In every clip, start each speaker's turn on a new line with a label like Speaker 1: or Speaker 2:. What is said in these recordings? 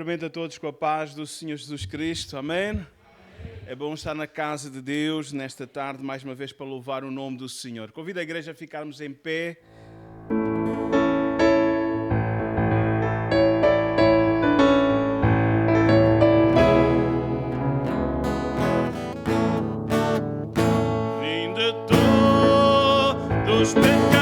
Speaker 1: Cumprimento a todos com a paz do Senhor Jesus Cristo. Amém? É bom estar na casa de Deus nesta tarde, mais uma vez, para louvar o nome do Senhor. Convido a igreja a ficarmos em pé. Vinde todos pecadores.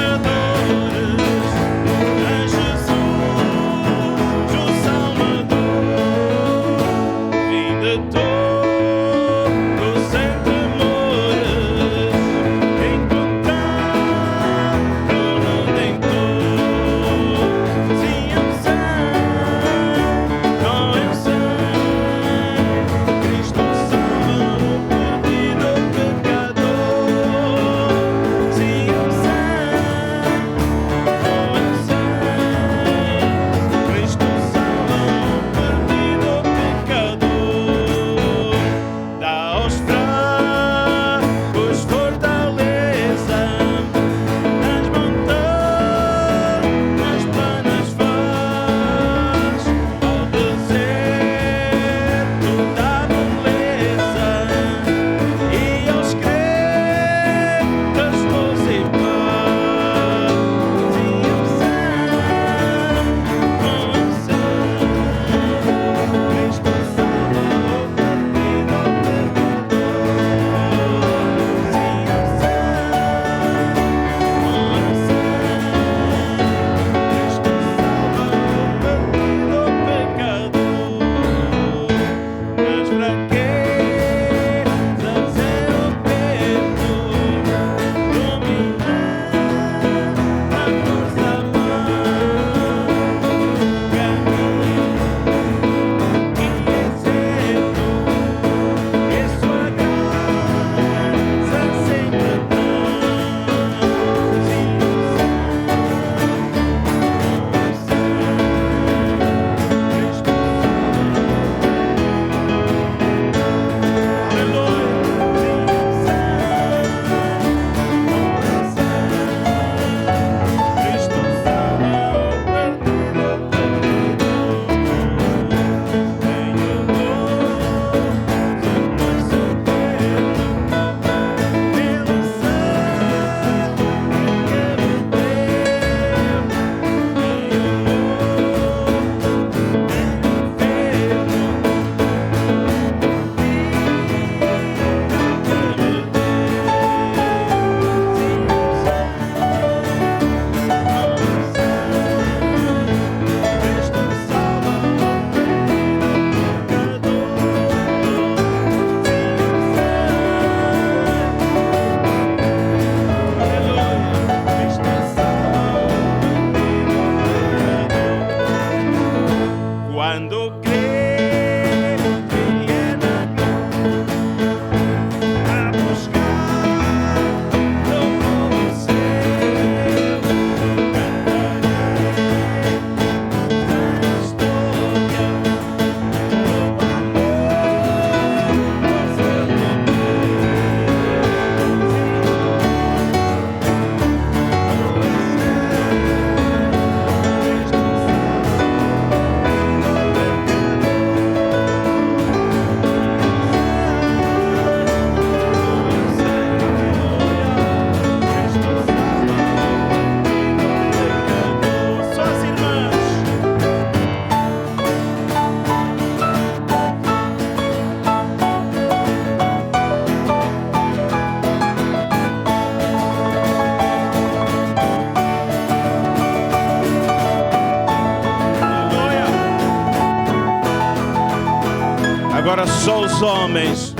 Speaker 1: Agora só os homens.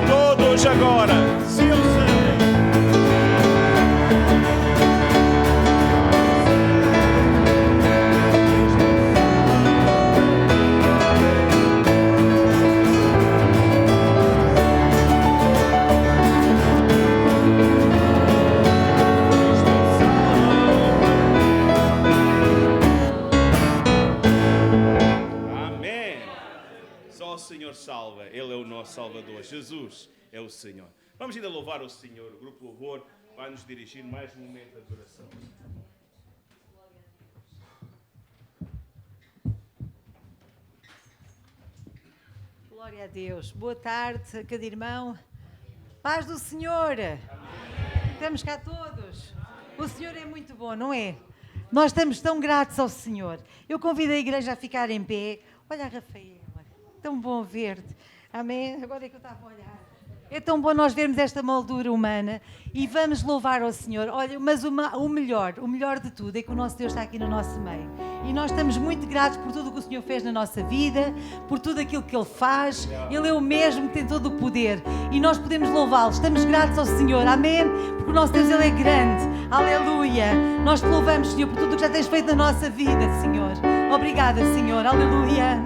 Speaker 1: Todos agora. Senhor. Jesus é o Senhor. Vamos ainda louvar o Senhor. O grupo Louvor vai nos dirigir mais um momento de adoração.
Speaker 2: Glória a Deus. Boa tarde, cada irmão. Paz do Senhor. Amém. Estamos cá todos. O Senhor é muito bom, não é? Nós estamos tão gratos ao Senhor. Eu convido a igreja a ficar em pé. Olha a Rafaela, tão bom ver-te. Amém? Agora é que eu estava a olhar. É tão bom nós vermos esta moldura humana e vamos louvar ao Senhor. Olha, mas o melhor de tudo é que o nosso Deus está aqui no nosso meio. E nós estamos muito gratos por tudo o que o Senhor fez na nossa vida, por tudo aquilo que Ele faz. Ele é o mesmo que tem todo o poder. E nós podemos louvá-lo. Estamos gratos ao Senhor. Amém? Porque o nosso Deus, Ele é grande. Aleluia. Nós te louvamos, Senhor, por tudo o que já tens feito na nossa vida, Senhor. Obrigada, Senhor. Aleluia.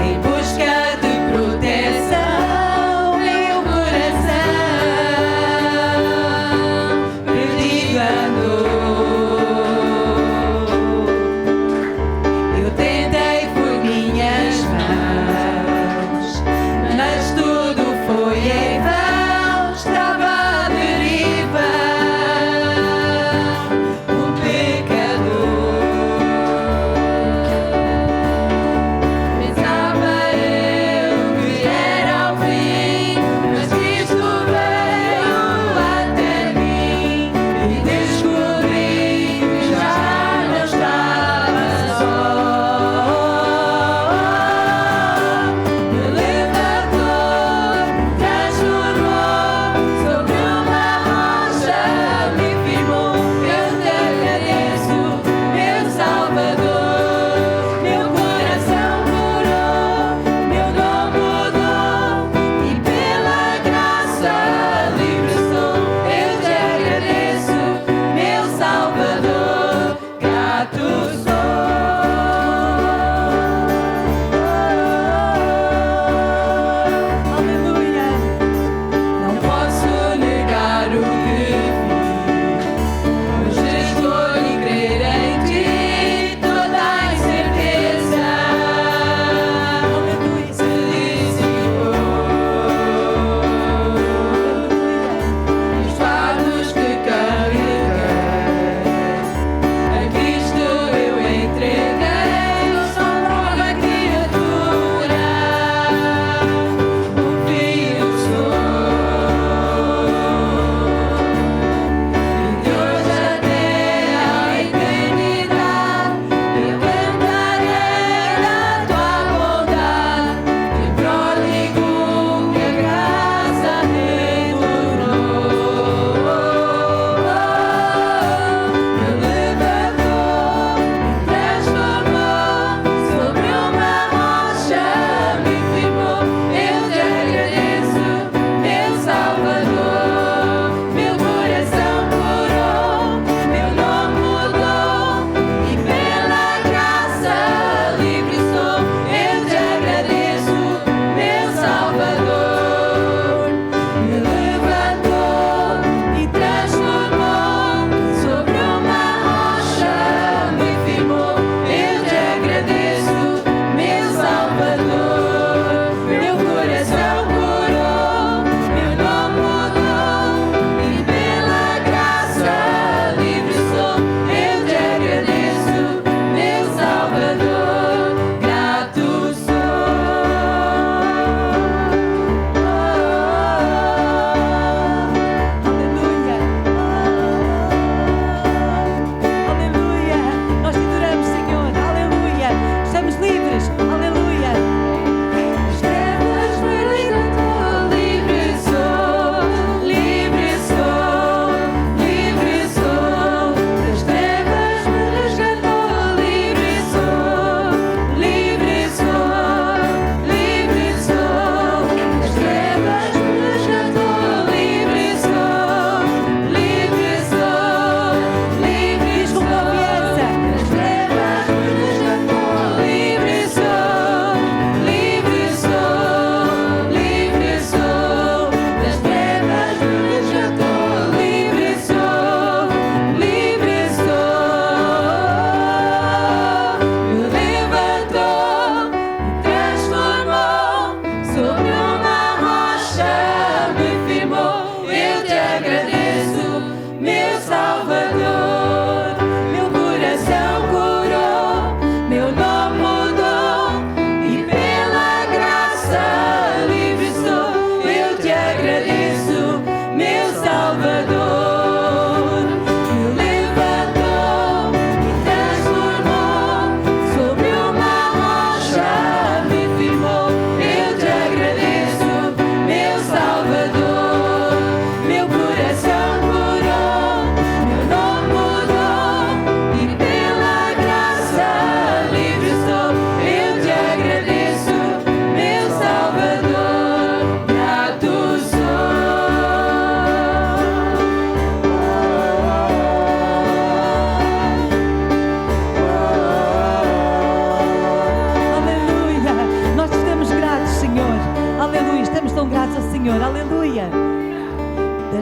Speaker 3: Em busca de proteção, meu coração perdido andou. Eu tentei por minhas mãos, mas tudo foi em vão. Estava de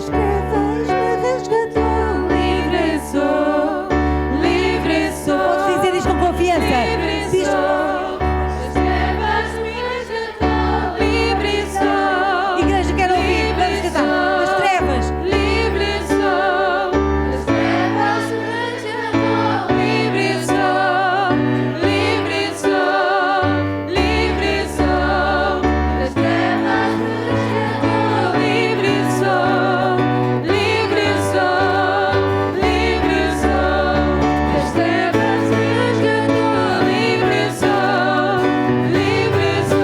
Speaker 2: das trevas me resgatou.
Speaker 3: Livre sou, livre sou.
Speaker 2: Podes dizer isto com confiança.
Speaker 3: Livre
Speaker 2: Diz
Speaker 3: sou, das trevas me resgatou. Livre sou,
Speaker 2: Igreja, quero ouvir. Vamos cantar. Das trevas.
Speaker 3: livre sou, das trevas me resgatou. Livre sou, livre sou, livre sou, das trevas me resgatou. Livre sou, livre sou, livre sou, das trevas me resgatou. Livre sou, livre sou.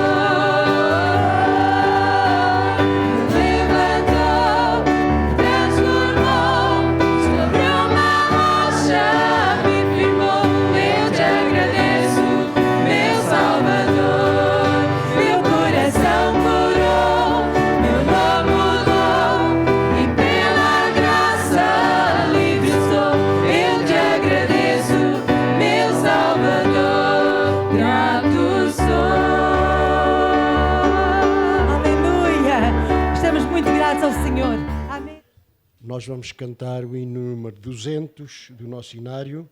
Speaker 3: Levantou, transformou, sobre uma rocha me firmou. Eu te agradeço, meu Salvador. Meu coração curou, meu nome mudou, e pela graça livre sou. Eu te agradeço, meu Salvador. Grato sou.
Speaker 2: Aleluia. Estamos muito gratos ao Senhor. Amém.
Speaker 4: Nós vamos cantar o hino número 200 do nosso inário.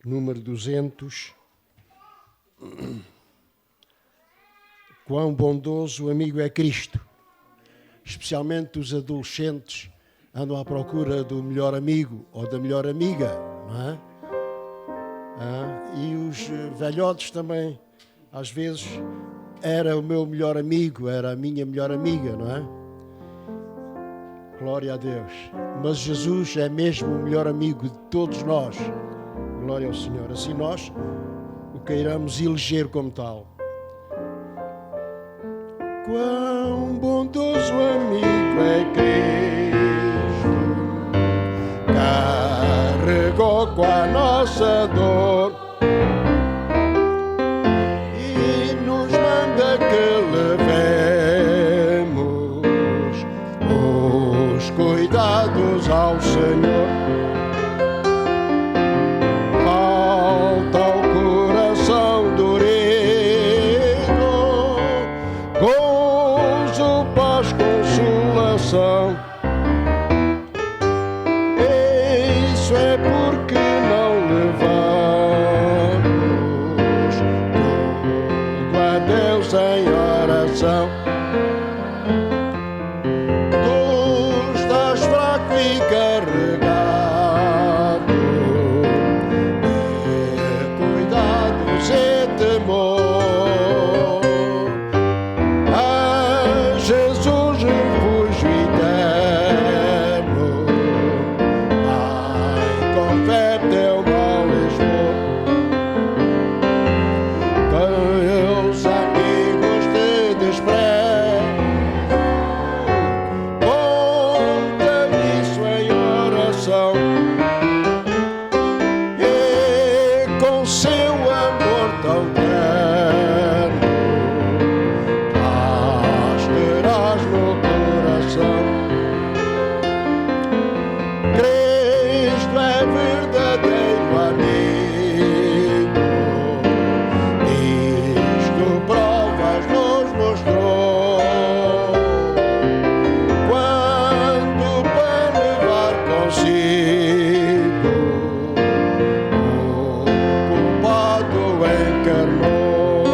Speaker 4: Número 200. Quão bondoso amigo é Cristo. Especialmente os adolescentes andam à procura do melhor amigo ou da melhor amiga, não é? E os velhotes também, às vezes, era o meu melhor amigo, era a minha melhor amiga, não é? Glória a Deus. Mas Jesus é mesmo o melhor amigo de todos nós. Glória ao Senhor. Assim nós o queiramos eleger como tal. Quão bondoso amigo é Cristo, carregou com a nossa dor e nos manda que levemos os cuidados ao Senhor. Falta ao coração dorido, gozo, paz, consolação. Isso é porque não levamos tudo a Deus em oração. Tu estás fraco e carregado de cuidados e temor. A Jesus refúgio eterno, ai, com fé teu mal expor. Teus amigos te desprezam, conta isso em oração. E com seu amor tão terno, paz terás no coração. Cristo é verdadeiro amigo, isto provas nos mostrou. Quando para levar consigo o culpado encarnou,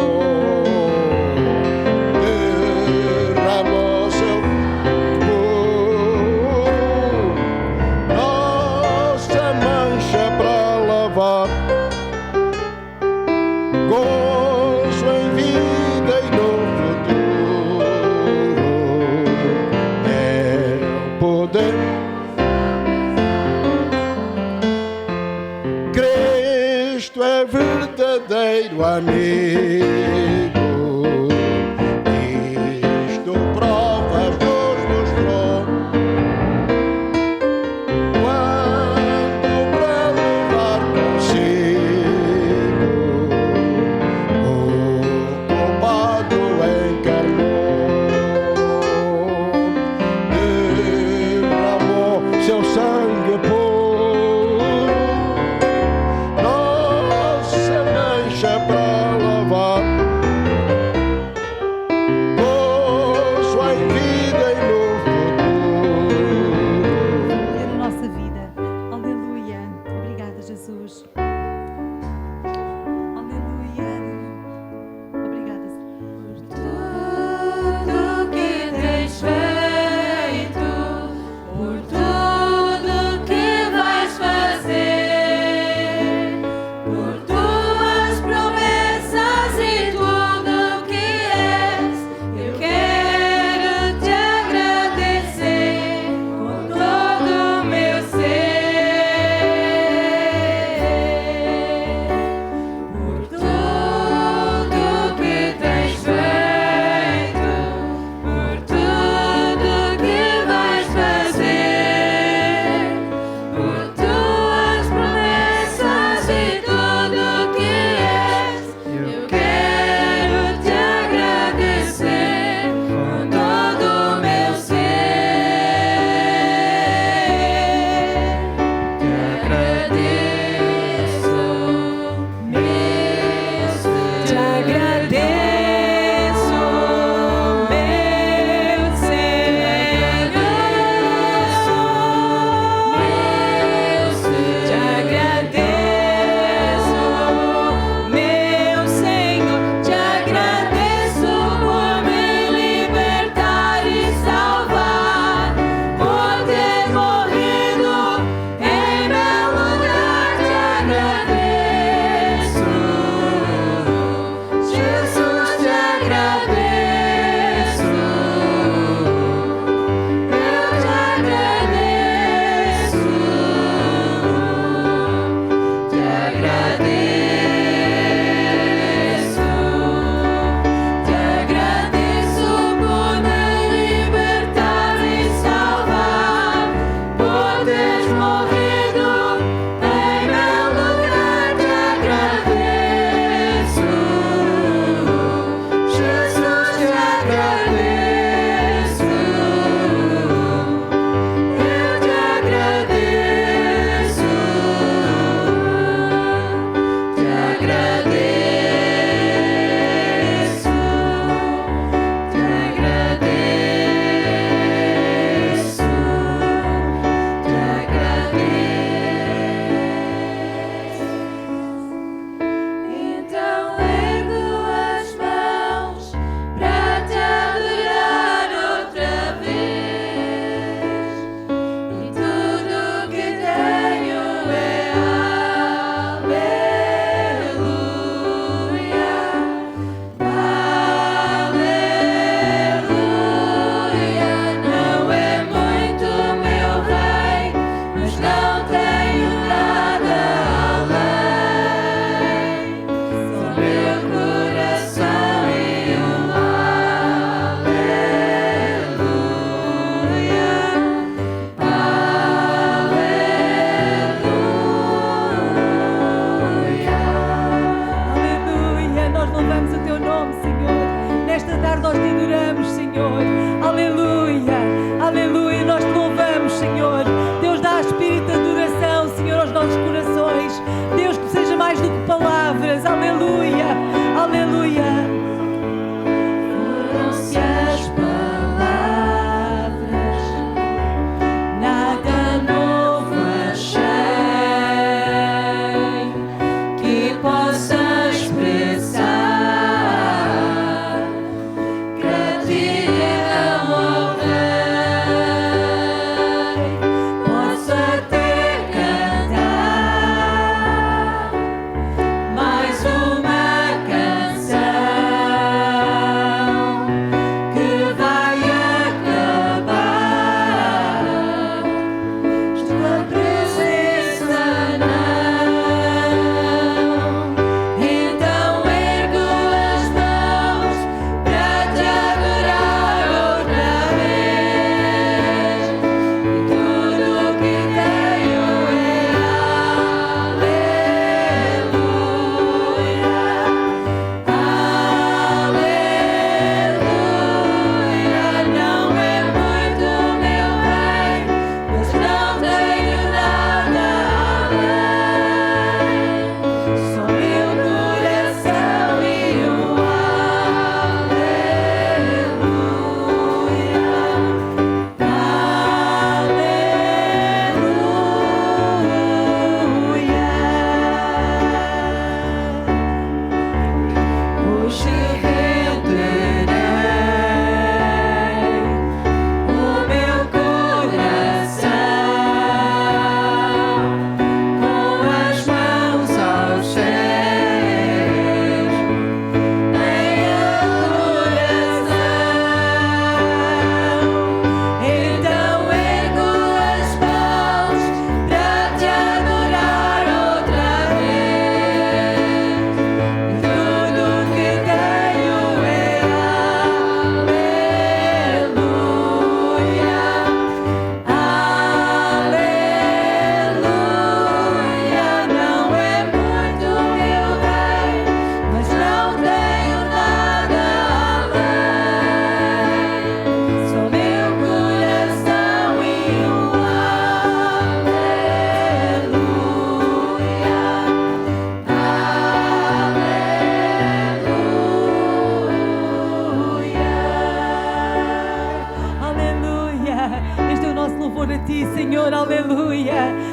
Speaker 4: derramou seu corpo, nossa mancha para lavar. Gozo em vida e no futuro, é o poder. Cristo é verdadeiro amigo, isto provas nos mostrou. Quando para levar consigo o culpado encarnou, derramou seu sangue puro, nossa mancha para lavar.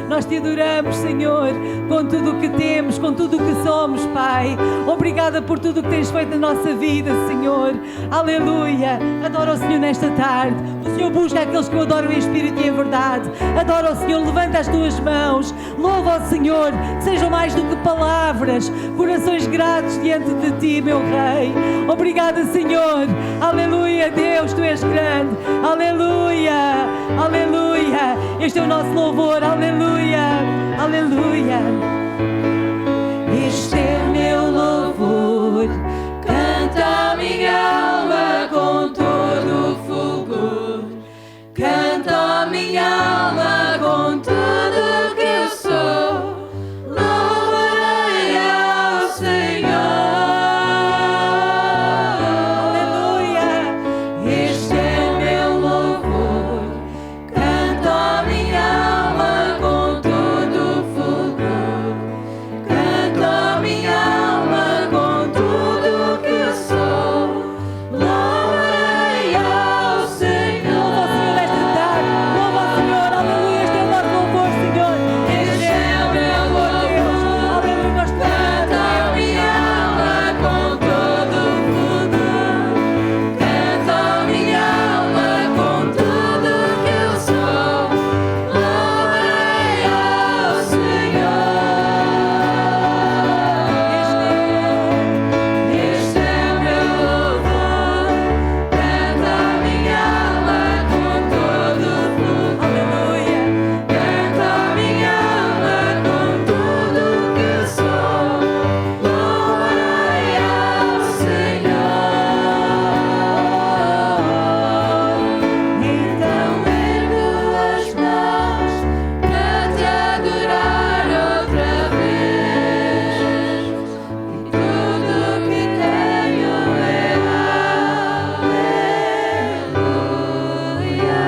Speaker 2: Nós te adoramos, Senhor, com tudo o que temos, com tudo o que somos, Pai. Obrigada por tudo o que tens feito na nossa vida, Senhor. Aleluia. Adora o Senhor nesta tarde. O Senhor busca aqueles que o adoram em espírito e em verdade. Adora o Senhor, levanta as tuas mãos. Louva ao Senhor, que sejam mais do que palavras, corações gratos diante de ti, meu Rei. Obrigada, Senhor. Aleluia, Deus, tu és grande. Aleluia, aleluia. Este é o nosso louvor. Aleluia, aleluia.
Speaker 3: Este é meu louvor, canta a minha alma com todo o fulgor. Canta a minha alma com tudo que eu sou. Louvarei ao Senhor.
Speaker 2: Aleluia.
Speaker 3: Este é meu louvor, canto a minha alma com todo o fulgor. Canto a minha alma com tudo que eu sou. Louvarei ao Senhor.
Speaker 2: Louva ao Senhor, aleluia. Este é o nosso louvor, Senhor.
Speaker 3: Este é o meu louvor,
Speaker 2: Aleluia, nós te
Speaker 3: canto a minha alma com todo o fulgor. Canto a minha alma com tudo que eu sou. Louvarei ao Senhor. Este é o meu louvor, canto a minha alma com todo o fulgor.
Speaker 2: Aleluia.
Speaker 3: Canto a minha alma com tudo que eu sou. Louvarei ao Senhor. Então ergo as mãos para te adorar outra vez. E tudo que tenho é aleluia.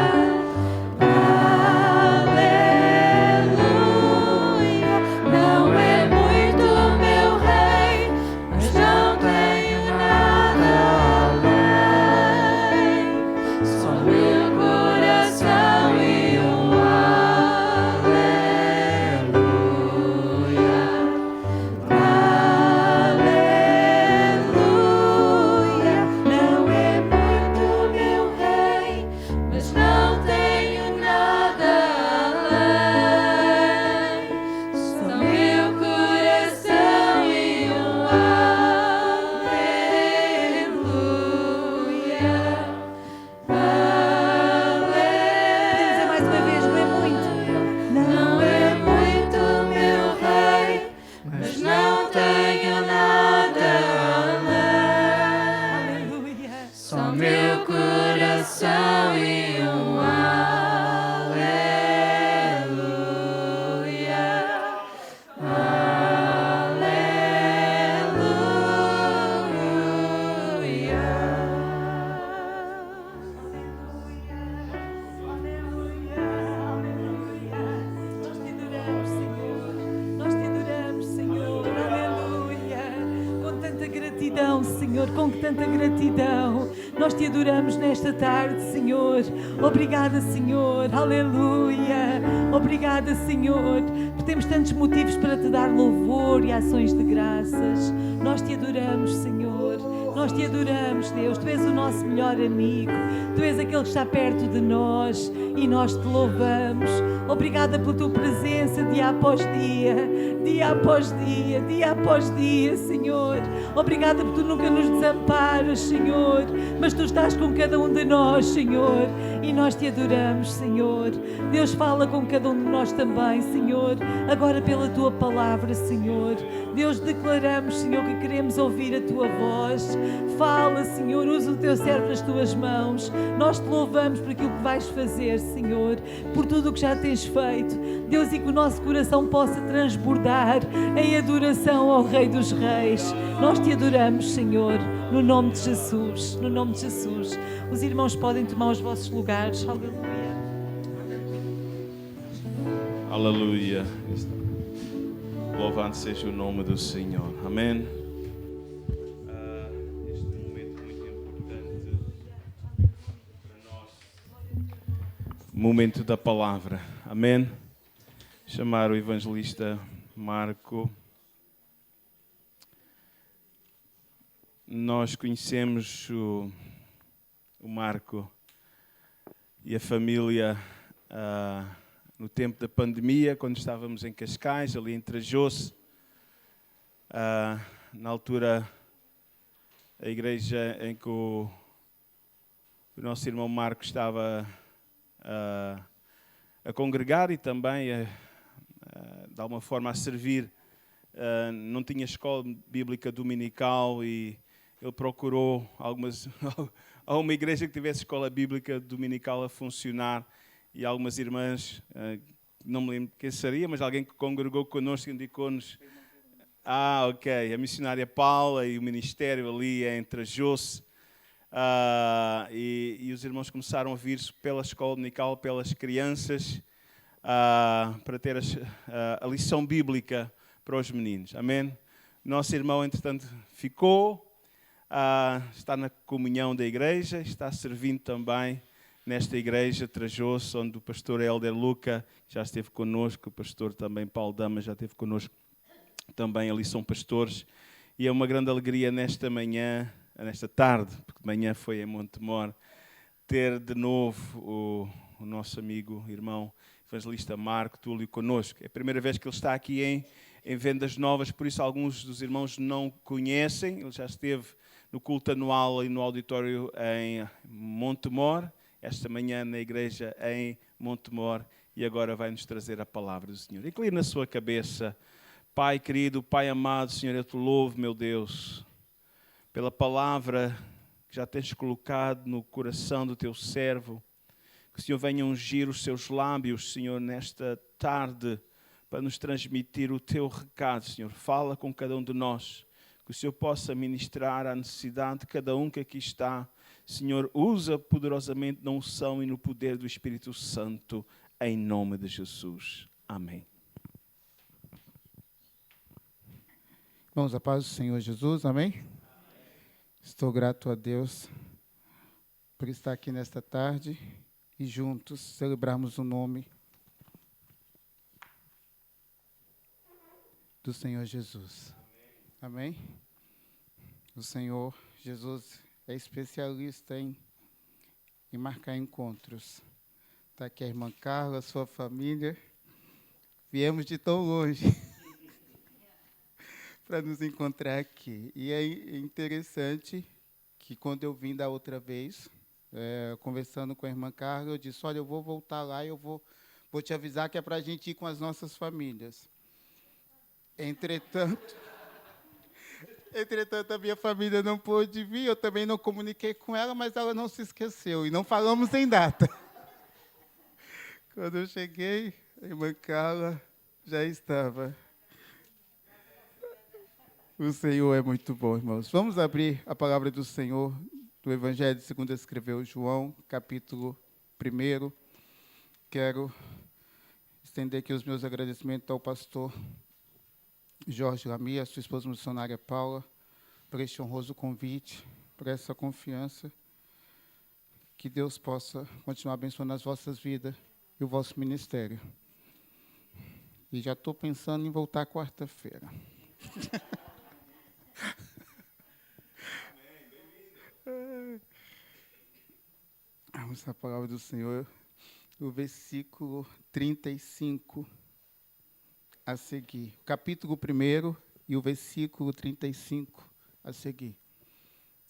Speaker 3: Aleluia, não é muito, meu Rei, mas não tenho nada além. Só meu coração e um aleluia. Aleluia, não é muito, meu Rei, mas não tenho nada além. Só meu coração e um aleluia.
Speaker 2: Podemos dizer mais uma vez, não é muito.
Speaker 3: Não é muito, meu Rei, mas não tenho nada além.
Speaker 2: Aleluia.
Speaker 3: Só meu coração e um aleluia.
Speaker 2: Nós te adoramos, Senhor. Aleluia. Com tanta gratidão, Senhor, com tanta gratidão. Nós te adoramos nesta tarde, Senhor. Obrigada, Senhor. Aleluia. Obrigada, Senhor. Porque temos tantos motivos para te dar louvor e ações de graças. Nós te adoramos, Senhor. Nós te adoramos, Deus. Tu és o nosso melhor amigo. Tu és aquele que está perto de nós e nós te louvamos. Obrigada pela tua presença dia após dia, dia após dia, dia após dia, Senhor. Obrigada porque tu nunca nos desamparas, Senhor, mas tu estás com cada um de nós, Senhor, e nós te adoramos, Senhor. Deus, fala com cada um de nós também, Senhor, agora pela tua palavra, Senhor. Deus, declaramos, Senhor, que queremos ouvir a tua voz. Fala, Senhor, usa o teu servo nas tuas mãos. Nós te louvamos por aquilo que vais fazer, Senhor, por tudo o que já tens feito, Deus, e que o nosso coração possa transbordar em adoração ao Rei dos Reis. Nós te adoramos, Senhor, no nome de Jesus, no nome de Jesus. Os irmãos podem tomar os vossos lugares. Aleluia.
Speaker 1: Aleluia. Louvado seja o nome do Senhor. Amém. Este momento muito importante para nós. Momento da palavra. Amém. chamar o evangelista Marco. Nós conhecemos o Marco e a família no tempo da pandemia, quando estávamos em Cascais, ali em Trajós. Na altura, a igreja em que o nosso irmão Marco estava a congregar e também, de alguma forma, a servir, não tinha escola bíblica dominical e ele procurou alguma igreja que tivesse escola bíblica dominical a funcionar e algumas irmãs, não me lembro quem seria, mas alguém que congregou connosco indicou-nos. Ok, a missionária Paula e o ministério ali em Trajós. E os irmãos começaram a vir pela escola dominical, pelas crianças, para ter a lição bíblica para os meninos. Amém? Nosso irmão, entretanto, ficou, está na comunhão da igreja, está servindo também nesta igreja, Trajós, onde o pastor Helder Luca já esteve connosco, o pastor também Paulo Dama já esteve connosco, também ali são pastores. E é uma grande alegria nesta manhã, nesta tarde, porque de manhã foi em Montemor, ter de novo o nosso amigo, irmão, evangelista Marco Túlio connosco. É a primeira vez que ele está aqui em Vendas Novas, por isso alguns dos irmãos não o conhecem. Ele já esteve no culto anual e no auditório em Montemor, esta manhã na igreja em Montemor, e agora vai nos trazer a palavra do Senhor. Incline na sua cabeça. Pai querido, Pai amado, Senhor, eu te louvo, meu Deus, pela palavra que já tens colocado no coração do teu servo. Que o Senhor venha ungir os seus lábios, Senhor, nesta tarde, para nos transmitir o teu recado, Senhor. Fala com cada um de nós. Que o Senhor possa ministrar a necessidade de cada um que aqui está. Senhor, usa poderosamente na unção e no poder do Espírito Santo, em nome de Jesus. Amém.
Speaker 5: Irmãos, a paz do Senhor Jesus, amém? Estou grato a Deus por estar aqui nesta tarde e juntos celebrarmos o nome do Senhor Jesus. Amém? O Senhor Jesus é especialista em marcar encontros. Está aqui a irmã Carla, sua família. Viemos de tão longe para nos encontrar aqui. E é interessante que quando eu vim da outra vez, conversando com a irmã Carla, eu disse, olha, eu vou voltar lá e eu vou te avisar que é para a gente ir com as nossas famílias. Entretanto, a minha família não pôde vir, eu também não comuniquei com ela, mas ela não se esqueceu, e não falamos em data. Quando eu cheguei, a irmã Carla já estava. O Senhor é muito bom, irmãos. Vamos abrir a palavra do Senhor, do Evangelho segundo escreveu João, capítulo 1. Quero estender aqui os meus agradecimentos ao pastor Jorge Lamia, a sua esposa missionária Paula, por este honroso convite, por essa confiança. Que Deus possa continuar abençoando as vossas vidas e o vosso ministério. E já estou pensando em voltar quarta-feira. Vamos à palavra do Senhor, o versículo 35 a seguir. O capítulo 1 e o versículo 35 a seguir.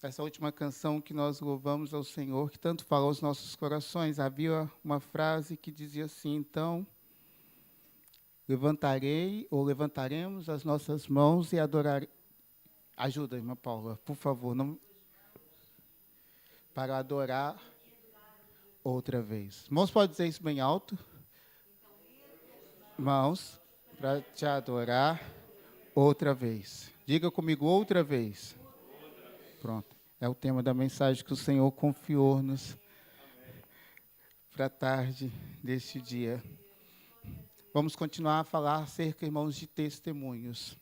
Speaker 5: Essa última canção que nós louvamos ao Senhor, que tanto fala aos nossos corações, havia uma frase que dizia assim, então, levantaremos as nossas mãos e adoraremos. Ajuda, irmã Paula, por favor, não... para adorar outra vez. Irmãos, pode dizer isso bem alto? Mãos, para te adorar outra vez. Diga comigo, outra vez. Pronto. É o tema da mensagem que o Senhor confiou-nos para a tarde deste dia. Vamos continuar a falar acerca, irmãos, de testemunhos.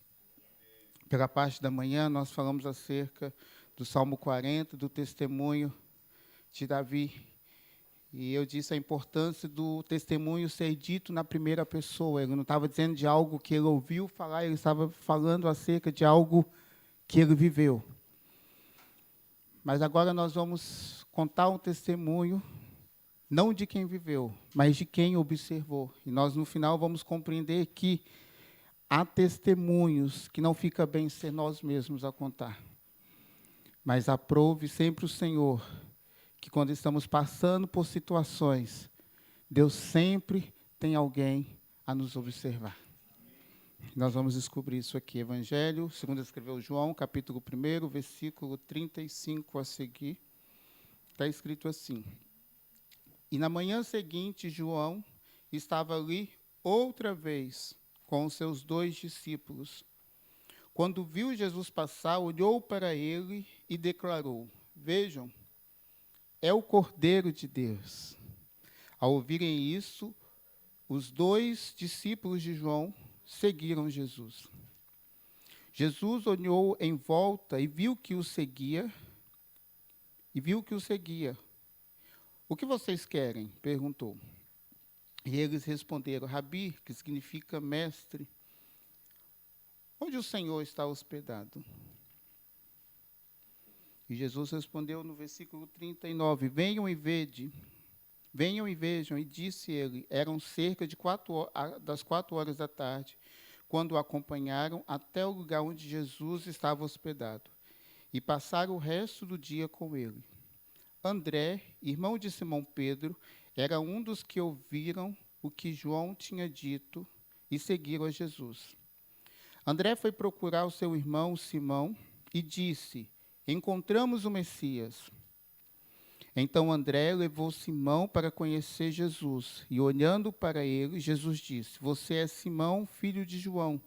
Speaker 5: Pela parte da manhã, nós falamos acerca do Salmo 40, do testemunho de Davi E eu disse a importância do testemunho ser dito na primeira pessoa. Ele não estava dizendo de algo que ele ouviu falar, ele estava falando acerca de algo que ele viveu. Mas agora nós vamos contar um testemunho, não de quem viveu, mas de quem observou. E nós, no final, vamos compreender que há testemunhos que não fica bem ser nós mesmos a contar. Mas aprove sempre o Senhor que, quando estamos passando por situações, Deus sempre tem alguém a nos observar. Nós vamos descobrir isso aqui. Evangelho, segundo escreveu João, capítulo 1, versículo 35 a seguir. Está escrito assim: E na manhã seguinte, João estava ali outra vez com os seus 2 discípulos. Quando viu Jesus passar, olhou para ele e declarou: Vejam, é o Cordeiro de Deus. Ao ouvirem isso, os 2 discípulos de João seguiram Jesus. Jesus olhou em volta e viu que o seguia. O que vocês querem? Perguntou. E eles responderam: Rabi, que significa mestre, onde o Senhor está hospedado? E Jesus respondeu no versículo 39, Venham e vejam, e disse ele, eram cerca das 4 horas da tarde, quando o acompanharam até o lugar onde Jesus estava hospedado, e passaram o resto do dia com ele. André, irmão de Simão Pedro, era um dos que ouviram o que João tinha dito e seguiram a Jesus. André foi procurar o seu irmão Simão e disse, Encontramos o Messias. Então André levou Simão para conhecer Jesus, e olhando para ele, Jesus disse, Você é Simão, filho de João,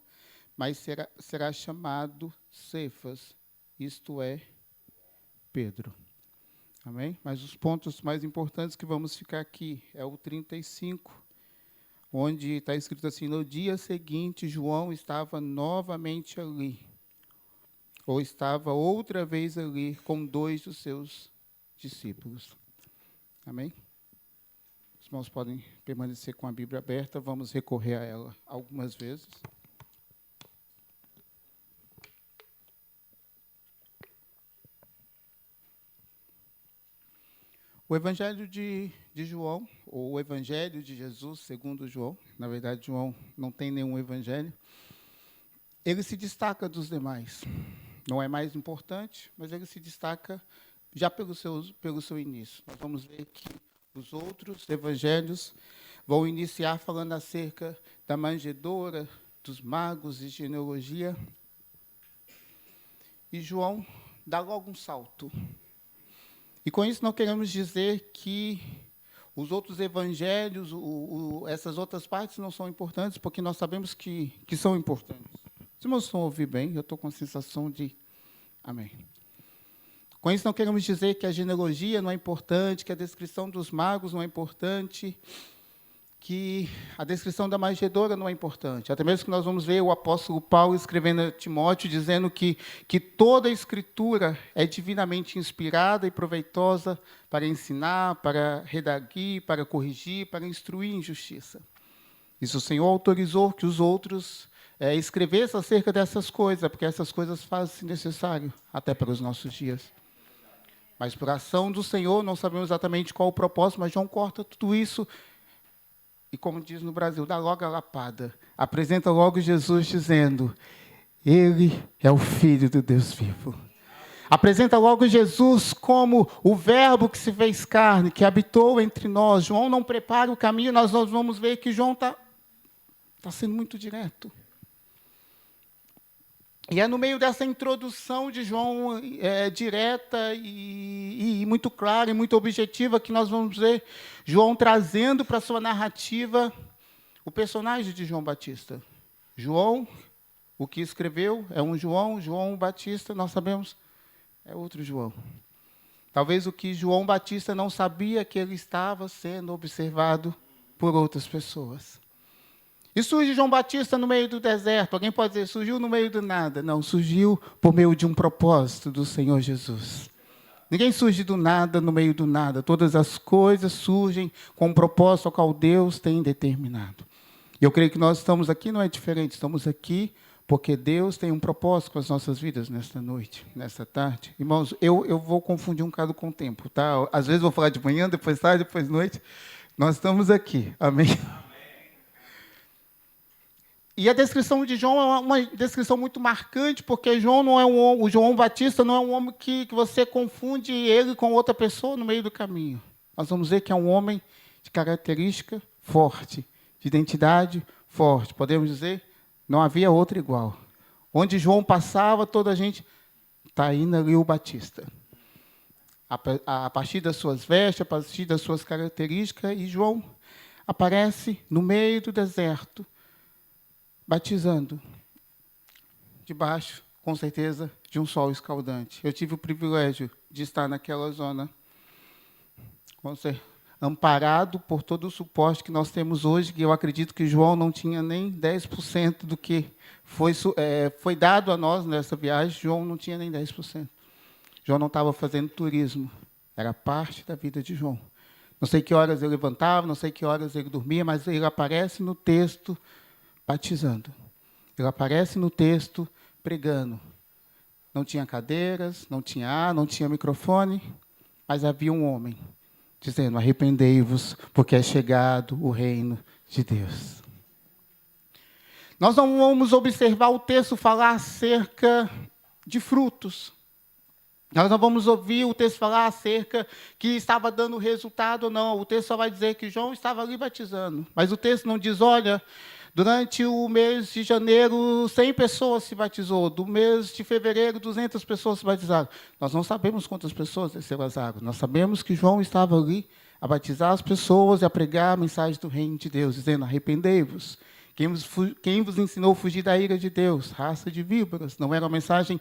Speaker 5: mas será chamado Cefas, isto é, Pedro. Amém? Mas os pontos mais importantes que vamos ficar aqui é o 35, onde está escrito assim, no dia seguinte, João estava novamente ali, ou estava outra vez ali com 2 dos seus discípulos. Amém? Os irmãos podem permanecer com a Bíblia aberta, vamos recorrer a ela algumas vezes. O Evangelho de João, ou o Evangelho de Jesus, segundo João, na verdade, João não tem nenhum evangelho, ele se destaca dos demais. Não é mais importante, mas ele se destaca já pelo seu início. Nós vamos ver que os outros evangelhos vão iniciar falando acerca da manjedoura, dos magos e genealogia. E João dá logo um salto. E com isso não queremos dizer que os outros evangelhos, essas outras partes não são importantes, porque nós sabemos que são importantes. Os irmãos estão ouvindo bem? Eu estou com a sensação de... Amém. Com isso não queremos dizer que a genealogia não é importante, que a descrição dos magos não é importante, que a descrição da manjedoura não é importante. Até mesmo que nós vamos ver o apóstolo Paulo escrevendo a Timóteo, dizendo que toda a Escritura é divinamente inspirada e proveitosa para ensinar, para redarguir, para corrigir, para instruir em justiça. Isso o Senhor autorizou que os outros escrevessem acerca dessas coisas, porque essas coisas fazem-se necessário até para os nossos dias. Mas por ação do Senhor, não sabemos exatamente qual o propósito, mas João corta tudo isso e, como diz no Brasil, dá logo a lapada. Apresenta logo Jesus dizendo, Ele é o Filho do Deus vivo. Apresenta logo Jesus como o verbo que se fez carne, que habitou entre nós. João não prepara o caminho, nós vamos ver que João está sendo muito direto. E é no meio dessa introdução de João direta e muito clara e muito objetiva que nós vamos ver João trazendo para a sua narrativa o personagem de João Batista. João, o que escreveu, é um João Batista, nós sabemos, é outro João. Talvez o que João Batista não sabia que ele estava sendo observado por outras pessoas. E surge João Batista no meio do deserto. Alguém pode dizer, surgiu no meio do nada. Não, surgiu por meio de um propósito do Senhor Jesus. Ninguém surge do nada, no meio do nada. Todas as coisas surgem com um propósito ao qual Deus tem determinado. E eu creio que nós estamos aqui, não é diferente. Estamos aqui porque Deus tem um propósito com as nossas vidas nesta noite, nesta tarde. Irmãos, eu vou confundir um bocado com o tempo, tá? Às vezes vou falar de manhã, depois tarde, depois noite. Nós estamos aqui. Amém? E a descrição de João é uma descrição muito marcante, porque João não é o João Batista não é um homem que você confunde ele com outra pessoa no meio do caminho. Nós vamos ver que é um homem de característica forte, de identidade forte. Podemos dizer, não havia outro igual. Onde João passava, toda a gente está indo ali o Batista. A partir das suas vestes, a partir das suas características, e João aparece no meio do deserto, batizando, debaixo, com certeza, de um sol escaldante. Eu tive o privilégio de estar naquela zona, amparado por todo o suporte que nós temos hoje, que eu acredito que João não tinha nem 10% do que foi dado a nós nessa viagem. João não tinha nem 10%. João não estava fazendo turismo, era parte da vida de João. Não sei que horas ele levantava, não sei que horas ele dormia, mas ele aparece no texto batizando. Ele aparece no texto pregando. Não tinha cadeiras, não tinha ar, não tinha microfone, mas havia um homem dizendo: arrependei-vos, porque é chegado o reino de Deus. Nós não vamos observar o texto falar acerca de frutos. Nós não vamos ouvir o texto falar acerca que estava dando resultado ou não. O texto só vai dizer que João estava ali batizando. Mas o texto não diz, olha, durante o mês de janeiro, 100 pessoas se batizou. Do mês de fevereiro, 200 pessoas se batizaram. Nós não sabemos quantas pessoas desceram as águas. Nós sabemos que João estava ali a batizar as pessoas e a pregar a mensagem do reino de Deus, dizendo: arrependei-vos. Quem vos ensinou a fugir da ira de Deus? Raça de víboras. Não era uma mensagem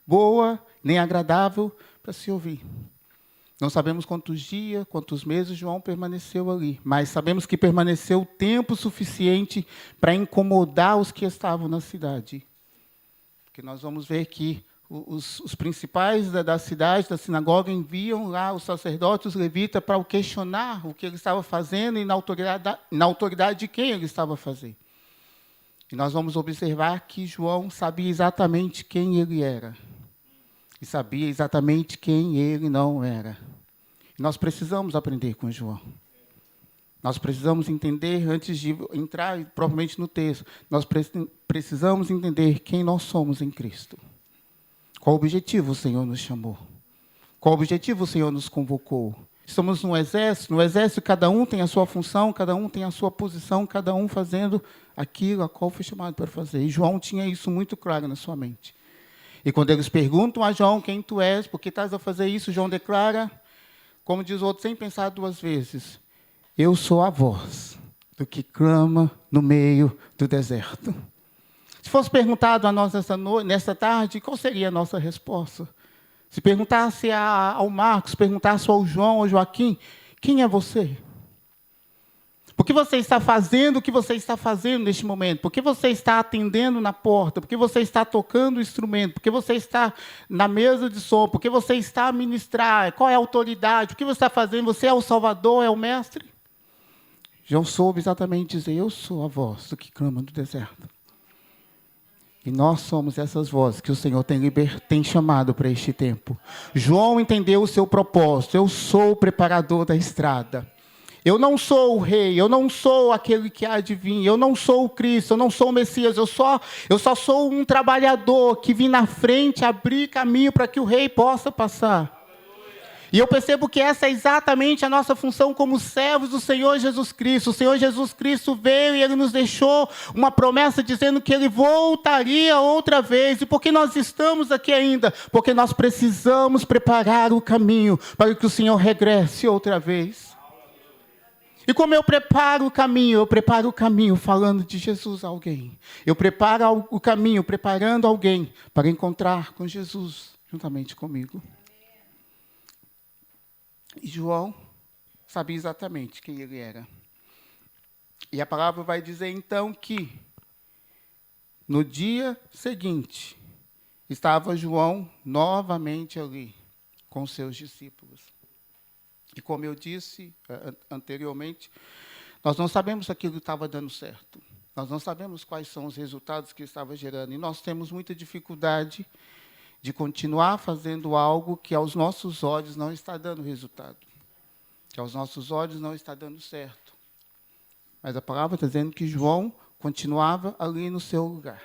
Speaker 5: boa, nem agradável para se ouvir. Não sabemos quantos dias, quantos meses João permaneceu ali, mas sabemos que permaneceu tempo suficiente para incomodar os que estavam na cidade. Porque nós vamos ver que os principais da cidade, da sinagoga, enviam lá os sacerdotes, os levitas, para o questionar o que ele estava fazendo e na autoridade de quem ele estava fazendo. E nós vamos observar que João sabia exatamente quem ele era. E sabia exatamente quem ele não era. E nós precisamos aprender com João. Nós precisamos entender, antes de entrar propriamente no texto, nós precisamos entender quem nós somos em Cristo. Qual objetivo o Senhor nos chamou? Qual objetivo o Senhor nos convocou? Estamos no exército cada um tem a sua função, cada um tem a sua posição, cada um fazendo aquilo a qual foi chamado para fazer. E João tinha isso muito claro na sua mente. E quando eles perguntam a João: quem tu és, por que estás a fazer isso? João declara, como diz o outro, sem pensar duas vezes: eu sou a voz do que clama no meio do deserto. Se fosse perguntado a nós nesta tarde, qual seria a nossa resposta? Se perguntasse ao Marcos, perguntasse ao João, ao Joaquim: quem é você? Por que você está fazendo o que você está fazendo neste momento? Por que você está atendendo na porta? Por que você está tocando o instrumento? Por que você está na mesa de som? Por que você está a ministrar? Qual é a autoridade? O que você está fazendo? Você é o Salvador? É o Mestre? João soube exatamente dizer: eu sou a voz do que clama no deserto. E nós somos essas vozes que o Senhor tem chamado para este tempo. João entendeu o seu propósito: eu sou o preparador da estrada. Eu não sou o rei, eu não sou aquele que há de vir, eu não sou o Cristo, eu não sou o Messias, eu só sou um trabalhador que vim na frente abrir caminho para que o rei possa passar. E eu percebo que essa é exatamente a nossa função como servos do Senhor Jesus Cristo. O Senhor Jesus Cristo veio e Ele nos deixou uma promessa dizendo que Ele voltaria outra vez. E por que nós estamos aqui ainda? Porque nós precisamos preparar o caminho para que o Senhor regresse outra vez. E como eu preparo o caminho falando de Jesus a alguém. Eu preparo o caminho preparando alguém para encontrar com Jesus juntamente comigo. E João sabia exatamente quem ele era. E a palavra vai dizer então que no dia seguinte estava João novamente ali, com seus discípulos. E como eu disse anteriormente, nós não sabemos se aquilo estava dando certo. Nós não sabemos quais são os resultados que estava gerando. E nós temos muita dificuldade de continuar fazendo algo que aos nossos olhos não está dando resultado, que aos nossos olhos não está dando certo. Mas a palavra está dizendo que João continuava ali no seu lugar,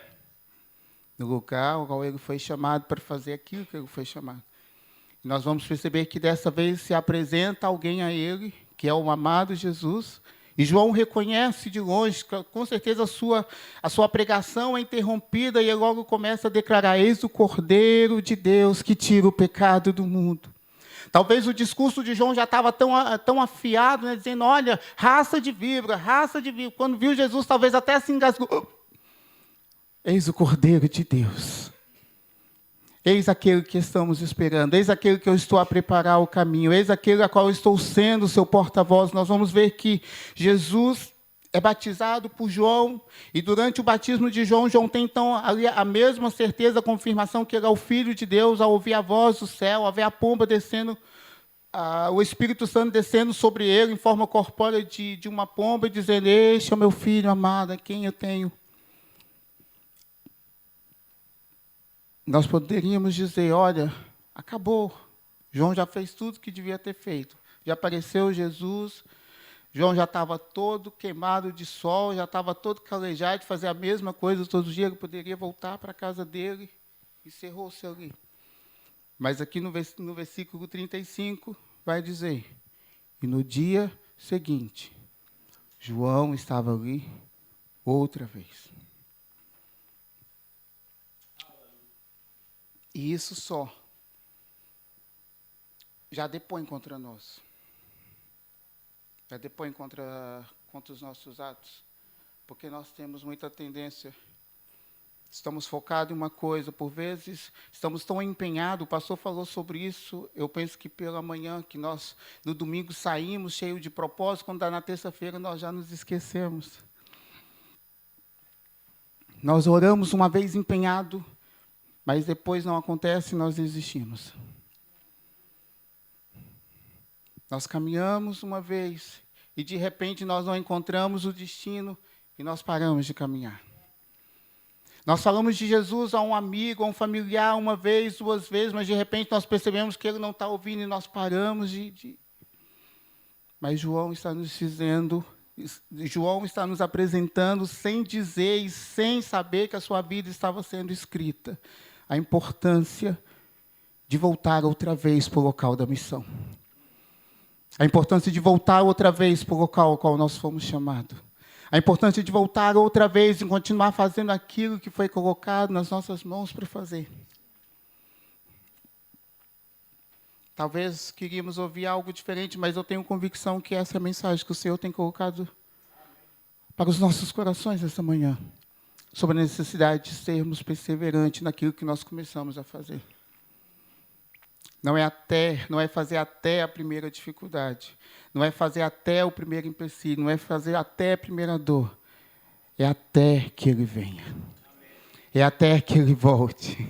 Speaker 5: no lugar ao qual ele foi chamado para fazer aquilo que ele foi chamado. E nós vamos perceber que dessa vez se apresenta alguém a ele, que é o amado Jesus, e João reconhece de longe, com certeza a sua pregação é interrompida, e ele logo começa a declarar: eis o Cordeiro de Deus que tira o pecado do mundo. Talvez o discurso de João já estava tão afiado, né, dizendo: olha, raça de víbora, raça de víbora. Quando viu Jesus, talvez até se engasgou. Eis o Cordeiro de Deus. Eis aquele que estamos esperando, eis aquele que eu estou a preparar o caminho, eis aquele a qual eu estou sendo o seu porta-voz. Nós vamos ver que Jesus é batizado por João, e durante o batismo de João, João tem então ali a mesma certeza, a confirmação que ele é o Filho de Deus, ao ouvir a voz do céu, ao ver a pomba descendo, o Espírito Santo descendo sobre ele em forma corpórea de uma pomba, e dizendo: este é o meu Filho amado, a quem eu tenho. Nós poderíamos dizer: olha, acabou. João já fez tudo que devia ter feito. Já apareceu Jesus, João já estava todo queimado de sol, já estava todo calejado de fazer a mesma coisa todos os dias, ele poderia voltar para a casa dele, encerrou-se ali. Mas aqui no versículo 35 vai dizer: e no dia seguinte, João estava ali outra vez. E isso só já depõe contra nós. Já depõe contra os nossos atos. Porque nós temos muita tendência. Estamos focados em uma coisa. Por vezes, estamos tão empenhados. O pastor falou sobre isso. Eu penso que pela manhã, que nós, no domingo, saímos cheios de propósito. Quando dá na terça-feira, nós já nos esquecemos. Nós oramos uma vez empenhado, mas depois não acontece e nós desistimos. Nós caminhamos uma vez e, de repente, nós não encontramos o destino e nós paramos de caminhar. Nós falamos de Jesus a um amigo, a um familiar, uma vez, duas vezes, mas, de repente, nós percebemos que ele não está ouvindo e nós paramos de... Mas João está nos dizendo, João está nos apresentando, sem dizer e sem saber que a sua vida estava sendo escrita, a importância de voltar outra vez para o local da missão. A importância de voltar outra vez para o local ao qual nós fomos chamados. A importância de voltar outra vez e continuar fazendo aquilo que foi colocado nas nossas mãos para fazer. Talvez queríamos ouvir algo diferente, mas eu tenho convicção que essa é a mensagem que o Senhor tem colocado para os nossos corações essa manhã, sobre a necessidade de sermos perseverantes naquilo que nós começamos a fazer. Não é fazer até a primeira dificuldade, não é fazer até o primeiro empecilho, não é fazer até a primeira dor, é até que Ele venha, é até que Ele volte,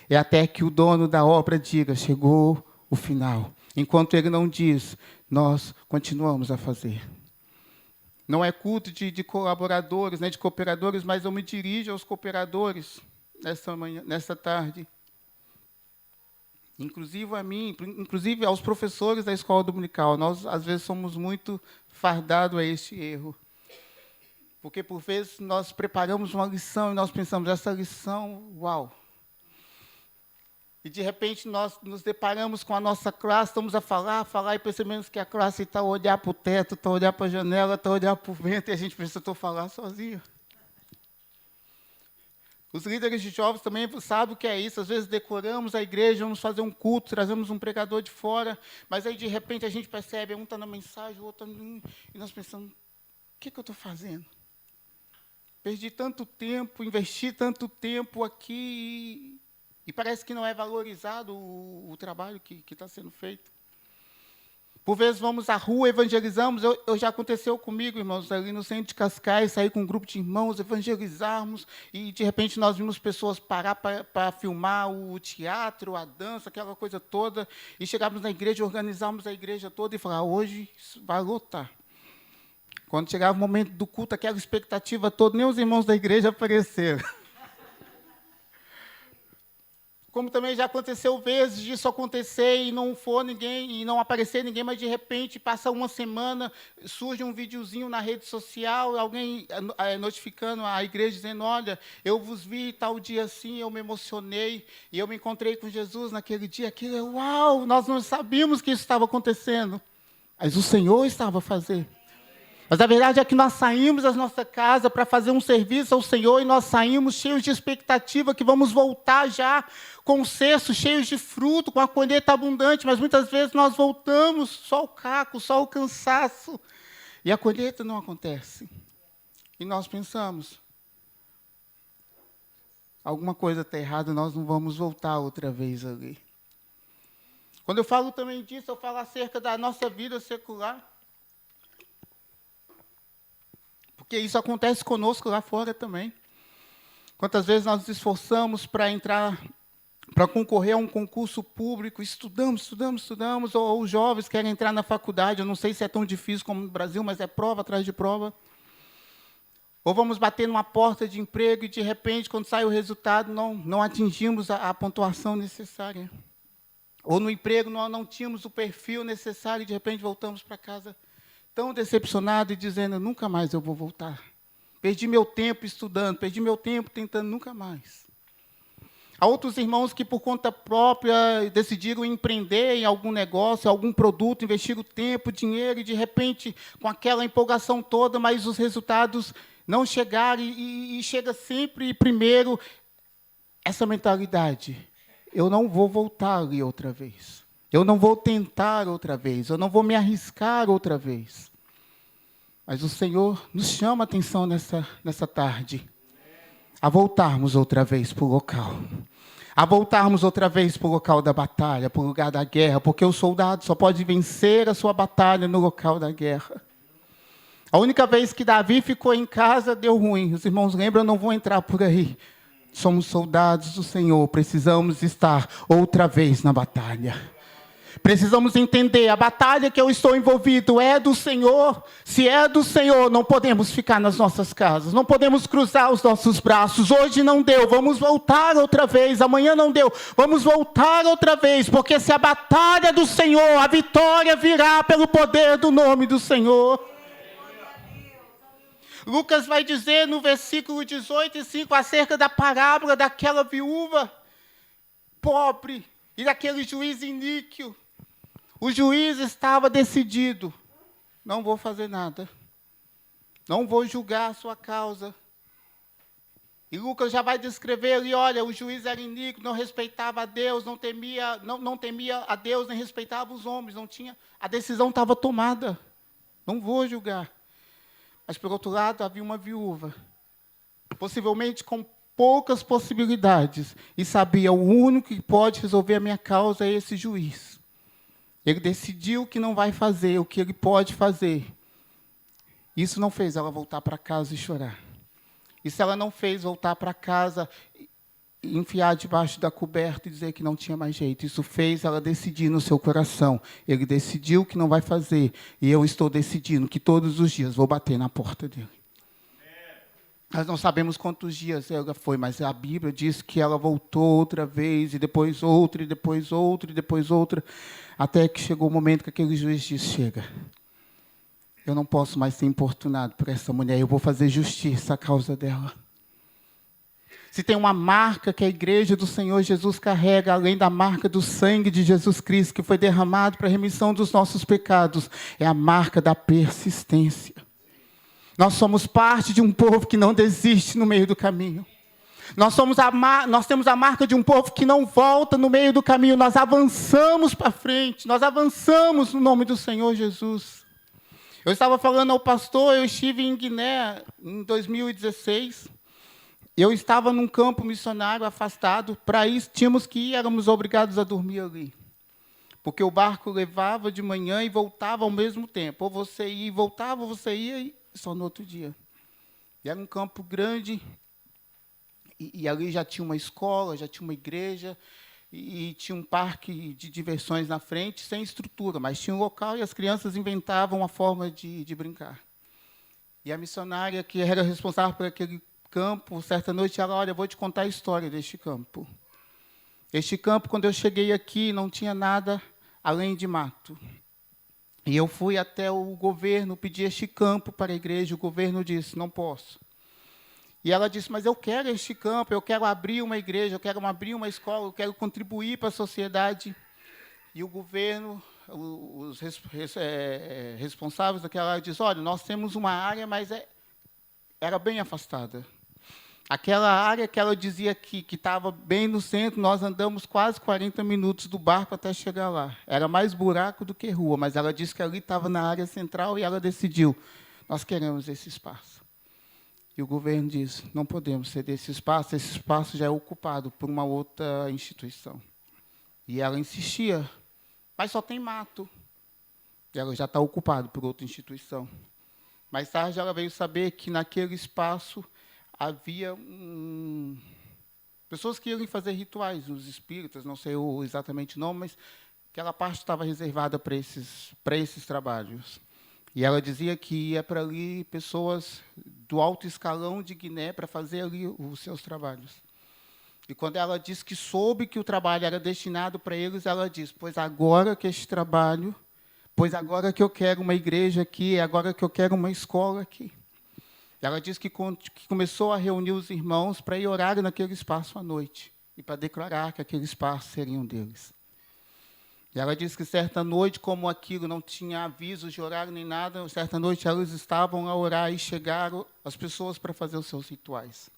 Speaker 5: é até que o dono da obra diga: chegou o final. Enquanto Ele não diz, nós continuamos a fazer. Não é culto de colaboradores, né, de cooperadores, mas eu me dirijo aos cooperadores nessa tarde. Inclusive a mim, inclusive aos professores da escola dominical. Nós, às vezes, somos muito fardados a este erro. Porque, por vezes, nós preparamos uma lição e nós pensamos: essa lição, uau! E, de repente, nós nos deparamos com a nossa classe, estamos a falar, e percebemos que a classe está a olhar para o teto, está a olhar para a janela, está a olhar para o vento, e a gente pensa: estou a falar sozinho. Os líderes de jovens também sabem o que é isso. Às vezes decoramos a igreja, vamos fazer um culto, trazemos um pregador de fora, mas aí, de repente, a gente percebe, um está na mensagem, o outro está... E nós pensamos: o que eu estou fazendo? Perdi tanto tempo, investi tanto tempo aqui... E parece que não é valorizado o trabalho que está sendo feito. Por vezes vamos à rua, evangelizamos. Já aconteceu comigo, irmãos, ali no centro de Cascais, sair com um grupo de irmãos, evangelizarmos, e de repente nós vimos pessoas parar para filmar o teatro, a dança, aquela coisa toda, e chegávamos na igreja, organizávamos a igreja toda e falar, hoje isso vai lotar. Quando chegava o momento do culto, aquela expectativa toda, nem os irmãos da igreja apareceram. Como também já aconteceu vezes disso acontecer e não for ninguém, e não aparecer ninguém, mas de repente passa uma semana, surge um videozinho na rede social, alguém notificando a igreja, dizendo, olha, eu vos vi tal dia assim, eu me emocionei, e eu me encontrei com Jesus naquele dia, aquilo é uau, nós não sabíamos que isso estava acontecendo, mas o Senhor estava fazendo. Mas a verdade é que nós saímos da nossa casa para fazer um serviço ao Senhor e nós saímos cheios de expectativa que vamos voltar já com o cesto, cheios de fruto, com a colheita abundante, mas muitas vezes nós voltamos só o caco, só o cansaço, e a colheita não acontece. E nós pensamos, alguma coisa está errada, nós não vamos voltar outra vez ali. Quando eu falo também disso, eu falo acerca da nossa vida secular. Porque isso acontece conosco lá fora também. Quantas vezes nós nos esforçamos para entrar, para concorrer a um concurso público, estudamos, ou os jovens querem entrar na faculdade, eu não sei se é tão difícil como no Brasil, mas é prova atrás de prova. Ou vamos bater numa porta de emprego e, de repente, quando sai o resultado, não atingimos a pontuação necessária. Ou no emprego nós não tínhamos o perfil necessário e, de repente, voltamos para casa tão decepcionado e dizendo, nunca mais eu vou voltar. Perdi meu tempo estudando, perdi meu tempo tentando, nunca mais. Há outros irmãos que, por conta própria, decidiram empreender em algum negócio, algum produto, investir o tempo, dinheiro, e, de repente, com aquela empolgação toda, mas os resultados não chegaram, e chega sempre primeiro essa mentalidade. Eu não vou voltar ali outra vez. Eu não vou tentar outra vez, eu não vou me arriscar outra vez. Mas o Senhor nos chama a atenção nessa tarde, a voltarmos outra vez para o local. A voltarmos outra vez para o local da batalha, para o lugar da guerra, porque o soldado só pode vencer a sua batalha no local da guerra. A única vez que Davi ficou em casa, deu ruim. Os irmãos lembram, eu não vou entrar por aí. Somos soldados do Senhor, precisamos estar outra vez na batalha. Precisamos entender, a batalha que eu estou envolvido é do Senhor. Se é do Senhor, não podemos ficar nas nossas casas, não podemos cruzar os nossos braços. Hoje não deu, vamos voltar outra vez. Amanhã não deu, vamos voltar outra vez. Porque se a batalha é do Senhor, a vitória virá pelo poder do nome do Senhor. Lucas vai dizer no versículo 18:5, acerca da parábola daquela viúva pobre e daquele juiz iníquo. O juiz estava decidido, não vou fazer nada, não vou julgar a sua causa. E Lucas já vai descrever ali, olha, o juiz era iníquo, não respeitava a Deus, não temia a Deus, nem respeitava os homens, a decisão estava tomada, não vou julgar. Mas, por outro lado, havia uma viúva, possivelmente com poucas possibilidades, e sabia, o único que pode resolver a minha causa é esse juiz. Ele decidiu que não vai fazer o que ele pode fazer. Isso não fez ela voltar para casa e chorar. Isso ela não fez voltar para casa e enfiar debaixo da coberta e dizer que não tinha mais jeito. Isso fez ela decidir no seu coração. Ele decidiu que não vai fazer, e eu estou decidindo que todos os dias vou bater na porta dele. Nós não sabemos quantos dias ela foi, mas a Bíblia diz que ela voltou outra vez, e depois outra, e depois outra, e depois outra, até que chegou o momento que aquele juiz disse, chega, eu não posso mais ser importunado por essa mulher, eu vou fazer justiça à causa dela. Se tem uma marca que a igreja do Senhor Jesus carrega, além da marca do sangue de Jesus Cristo, que foi derramado para a remissão dos nossos pecados, é a marca da persistência. Nós somos parte de um povo que não desiste no meio do caminho. Nós temos a marca de um povo que não volta no meio do caminho. Nós avançamos para frente. Nós avançamos no nome do Senhor Jesus. Eu estava falando ao pastor, eu estive em Guiné em 2016. Eu estava num campo missionário afastado. Para isso, tínhamos que ir, éramos obrigados a dormir ali. porque o barco levava de manhã e voltava ao mesmo tempo. Ou você ia e voltava, ou você ia e só no outro dia. E era um campo grande, e ali já tinha uma escola, já tinha uma igreja, e tinha um parque de diversões na frente, sem estrutura, mas tinha um local e as crianças inventavam uma forma de brincar. E a missionária que era responsável por aquele campo, certa noite, ela, olha, eu vou te contar a história deste campo. Este campo, quando eu cheguei aqui, não tinha nada além de mato. E eu fui até o governo pedir este campo para a igreja, o governo disse, não posso. E ela disse, mas eu quero este campo, eu quero abrir uma igreja, eu quero abrir uma escola, eu quero contribuir para a sociedade. E o governo, os responsáveis daquela área, dizem, olha, nós temos uma área, mas era bem afastada. Aquela área que ela dizia que estava bem no centro, nós andamos quase 40 minutos do barco até chegar lá. Era mais buraco do que rua, mas ela disse que ali estava na área central e ela decidiu, nós queremos esse espaço. E o governo diz, não podemos ceder esse espaço já é ocupado por uma outra instituição. E ela insistia, mas só tem mato. E ela já está ocupada por outra instituição. Mais tarde, ela veio saber que naquele espaço havia pessoas que iam fazer rituais, os espíritas, não sei exatamente o nome, mas aquela parte estava reservada para esses trabalhos. E ela dizia que ia para ali pessoas do alto escalão de Guiné para fazer ali os seus trabalhos. E quando ela disse que soube que o trabalho era destinado para eles, ela disse, pois agora que eu quero uma igreja aqui, agora que eu quero uma escola aqui. Ela disse que começou a reunir os irmãos para ir orar naquele espaço à noite e para declarar que aquele espaço seria um deles. E ela disse que certa noite, como aquilo não tinha avisos de horário nem nada, certa noite elas estavam a orar e chegaram as pessoas para fazer os seus rituais.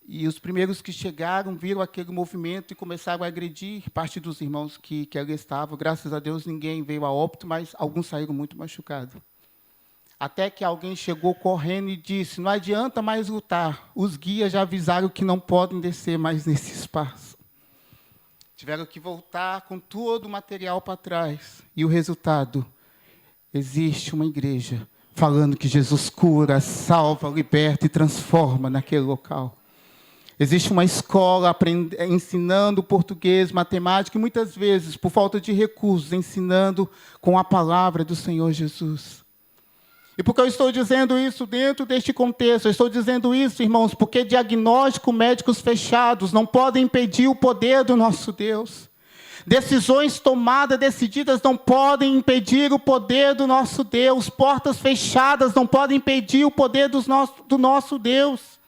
Speaker 5: E os primeiros que chegaram viram aquele movimento e começaram a agredir parte dos irmãos que ali estavam. Graças a Deus ninguém veio a óbito, mas alguns saíram muito machucados. Até que alguém chegou correndo e disse, não adianta mais lutar, os guias já avisaram que não podem descer mais nesse espaço. Tiveram que voltar com todo o material para trás. E o resultado, existe uma igreja falando que Jesus cura, salva, liberta e transforma naquele local. Existe uma escola ensinando português, matemática, e muitas vezes, por falta de recursos, ensinando com a palavra do Senhor Jesus. E por que eu estou dizendo isso dentro deste contexto? Eu estou dizendo isso, irmãos, porque diagnóstico, médicos fechados não podem impedir o poder do nosso Deus. Decisões tomadas, decididas, não podem impedir o poder do nosso Deus. Portas fechadas não podem impedir o poder do nosso Deus.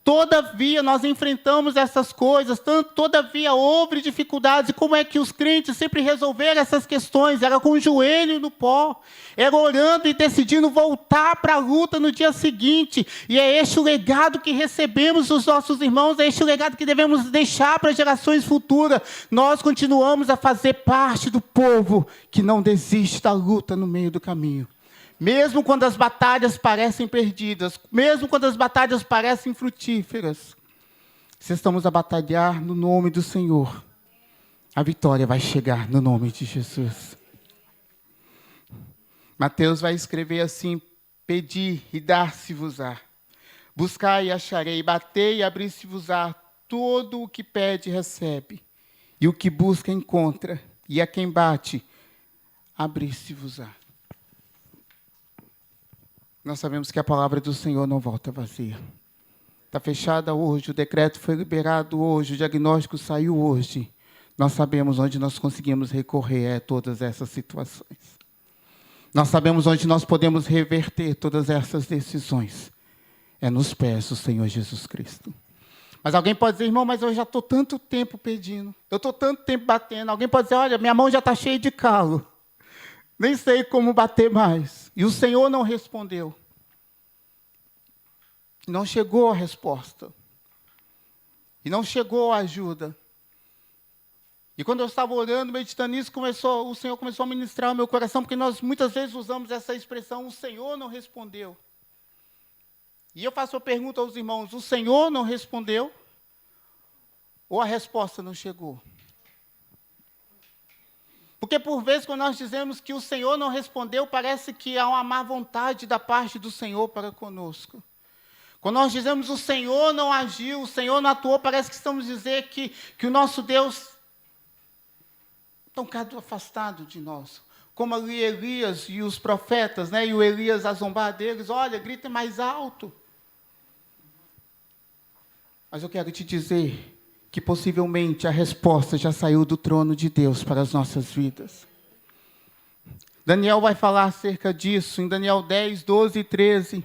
Speaker 5: Todavia, nós enfrentamos essas coisas, todavia houve dificuldades. E como é que os crentes sempre resolveram essas questões? Era com o joelho no pó, era orando e decidindo voltar para a luta no dia seguinte. E é este o legado que recebemos dos nossos irmãos, é este o legado que devemos deixar para gerações futuras. Nós continuamos a fazer parte do povo que não desiste da luta no meio do caminho. Mesmo quando as batalhas parecem perdidas, mesmo quando as batalhas parecem frutíferas, se estamos a batalhar no nome do Senhor, a vitória vai chegar no nome de Jesus. Mateus vai escrever assim, pedi e dar-se-vos-á, buscai e acharei, batei e abrir-se-vos-á, todo o que pede recebe, e o que busca encontra, e a quem bate, abrir-se-vos-á. Nós sabemos que a palavra do Senhor não volta vazia. Está fechada hoje, o decreto foi liberado hoje, o diagnóstico saiu hoje. Nós sabemos onde nós conseguimos recorrer a todas essas situações. Nós sabemos onde nós podemos reverter todas essas decisões. É nos pés do Senhor Jesus Cristo. Mas alguém pode dizer, irmão, mas eu já estou tanto tempo pedindo, eu estou tanto tempo batendo. Alguém pode dizer, olha, minha mão já está cheia de calo. Nem sei como bater mais. E o Senhor não respondeu. Não chegou a resposta. E não chegou a ajuda. E quando eu estava orando, meditando nisso, o Senhor começou a ministrar o meu coração, porque nós muitas vezes usamos essa expressão, o Senhor não respondeu. E eu faço a pergunta aos irmãos, o Senhor não respondeu? Ou a resposta não chegou? Porque por vezes quando nós dizemos que o Senhor não respondeu, parece que há uma má vontade da parte do Senhor para conosco. Quando nós dizemos o Senhor não agiu, o Senhor não atuou, parece que estamos dizendo que o nosso Deus está um bocado afastado de nós. Como ali Elias e os profetas, né? E o Elias a zombar deles, olha, grita mais alto. Mas eu quero te dizer que possivelmente a resposta já saiu do trono de Deus para as nossas vidas. Daniel vai falar acerca disso em Daniel 10, 12 e 13.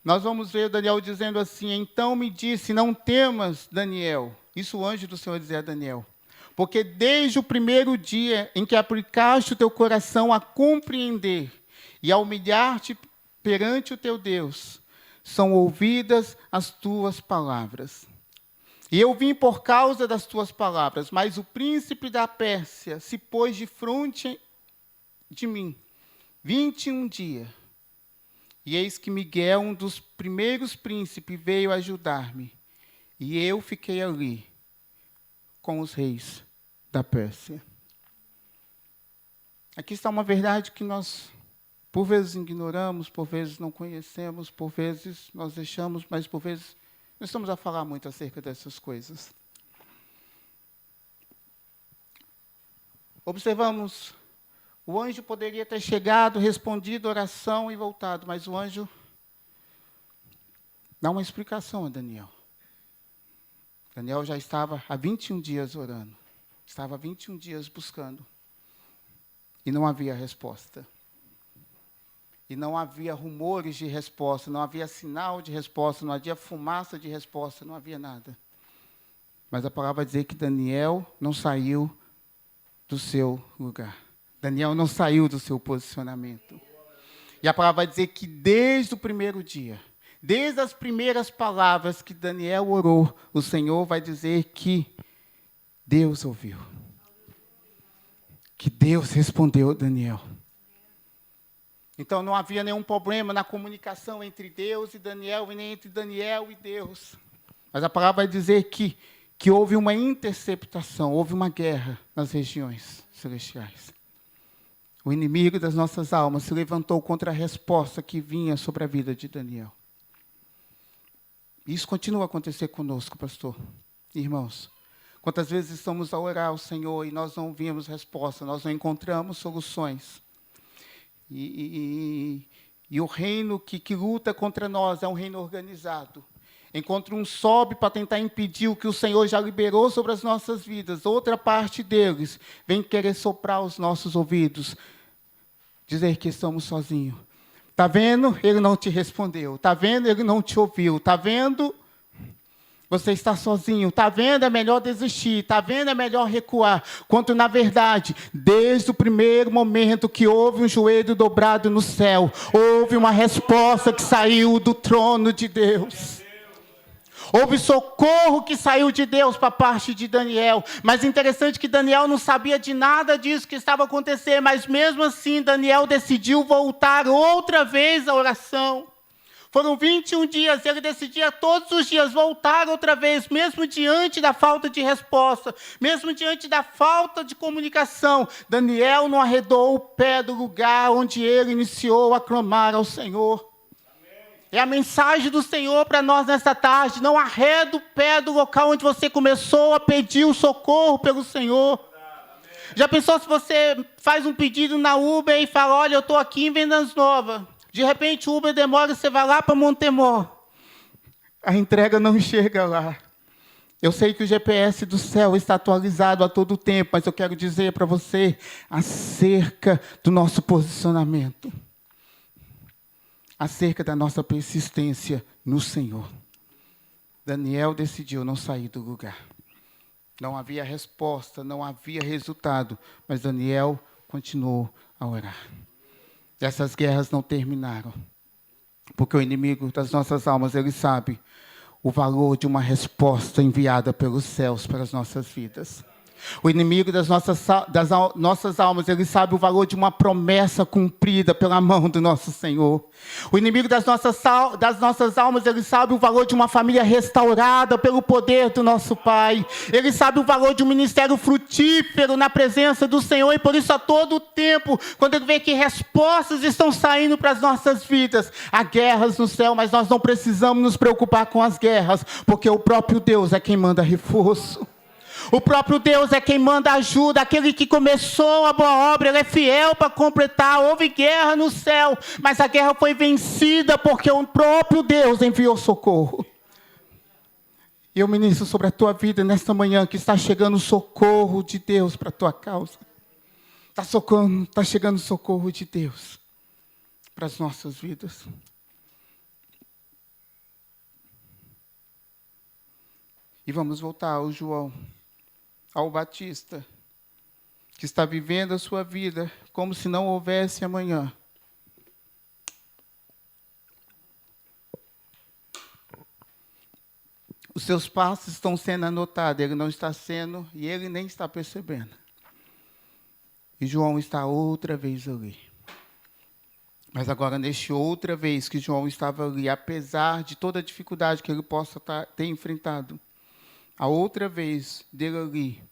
Speaker 5: Nós vamos ver Daniel dizendo assim: então me disse, não temas, Daniel. Isso o anjo do Senhor dizia a Daniel. Porque desde o primeiro dia em que aplicaste o teu coração a compreender e a humilhar-te perante o teu Deus, são ouvidas as tuas palavras. E eu vim por causa das tuas palavras, mas o príncipe da Pérsia se pôs de frente de mim 21 dias. E eis que Miguel, um dos primeiros príncipes, veio ajudar-me. E eu fiquei ali com os reis da Pérsia. Aqui está uma verdade que nós, por vezes, ignoramos, por vezes não conhecemos, por vezes nós deixamos, mas por vezes não estamos a falar muito acerca dessas coisas. Observamos, o anjo poderia ter chegado, respondido a oração e voltado, mas o anjo dá uma explicação a Daniel. Daniel já estava há 21 dias orando, estava há 21 dias buscando, e não havia resposta. E não havia rumores de resposta, não havia sinal de resposta, não havia fumaça de resposta, não havia nada. Mas a palavra vai dizer que Daniel não saiu do seu lugar. Daniel não saiu do seu posicionamento. E a palavra vai dizer que desde o primeiro dia, desde as primeiras palavras que Daniel orou, o Senhor vai dizer que Deus ouviu. Que Deus respondeu a Daniel. Então, não havia nenhum problema na comunicação entre Deus e Daniel, e nem entre Daniel e Deus. Mas a palavra vai dizer que houve uma interceptação, houve uma guerra nas regiões celestiais. O inimigo das nossas almas se levantou contra a resposta que vinha sobre a vida de Daniel. Isso continua a acontecer conosco, pastor. Irmãos, quantas vezes estamos a orar ao Senhor e nós não vimos resposta, nós não encontramos soluções. E o reino que luta contra nós é um reino organizado. Enquanto um sobe para tentar impedir o que o Senhor já liberou sobre as nossas vidas, outra parte deles vem querer soprar os nossos ouvidos, dizer que estamos sozinhos. Está vendo? Ele não te respondeu. Está vendo? Ele não te ouviu. Está vendo? Você está sozinho. Está vendo? É melhor desistir. Está vendo? É melhor recuar. Quando, na verdade, desde o primeiro momento que houve um joelho dobrado no céu, houve uma resposta que saiu do trono de Deus. Houve socorro que saiu de Deus para a parte de Daniel. Mas interessante que Daniel não sabia de nada disso que estava acontecendo. Mas mesmo assim, Daniel decidiu voltar outra vez à oração. Foram 21 dias, ele decidia todos os dias voltar outra vez, mesmo diante da falta de resposta, mesmo diante da falta de comunicação. Daniel não arredou o pé do lugar onde ele iniciou a clamar ao Senhor. É a mensagem do Senhor para nós nesta tarde. Não arreda o pé do local onde você começou a pedir o socorro pelo Senhor. Já pensou se você faz um pedido na Uber e fala, olha, eu estou aqui em Vendas Novas. De repente o Uber demora e você vai lá para Montemor. A entrega não chega lá. Eu sei que o GPS do céu está atualizado a todo tempo, mas eu quero dizer para você acerca do nosso posicionamento. Acerca da nossa persistência no Senhor. Daniel decidiu não sair do lugar. Não havia resposta, não havia resultado, mas Daniel continuou a orar. Essas guerras não terminaram, porque o inimigo das nossas almas, ele sabe o valor de uma resposta enviada pelos céus para as nossas vidas. O inimigo das nossas almas, ele sabe o valor de uma promessa cumprida pela mão do nosso Senhor. O inimigo das nossas almas, ele sabe o valor de uma família restaurada pelo poder do nosso Pai. Ele sabe o valor de um ministério frutífero na presença do Senhor. E por isso, a todo tempo, quando ele vê que respostas estão saindo para as nossas vidas, há guerras no céu, mas nós não precisamos nos preocupar com as guerras, porque o próprio Deus é quem manda reforço. O próprio Deus é quem manda ajuda. Aquele que começou a boa obra, ele é fiel para completar. Houve guerra no céu, mas a guerra foi vencida porque o próprio Deus enviou socorro. E eu ministro sobre a tua vida nesta manhã, que está chegando o socorro de Deus para a tua causa. Está chegando o socorro de Deus para as nossas vidas. E vamos voltar ao João, ao Batista, que está vivendo a sua vida como se não houvesse amanhã. Os seus passos estão sendo anotados, ele não está sendo, e ele nem está percebendo. E João está outra vez ali. Mas agora, neste outra vez que João estava ali, apesar de toda a dificuldade que ele possa ter enfrentado, a outra vez dele ali,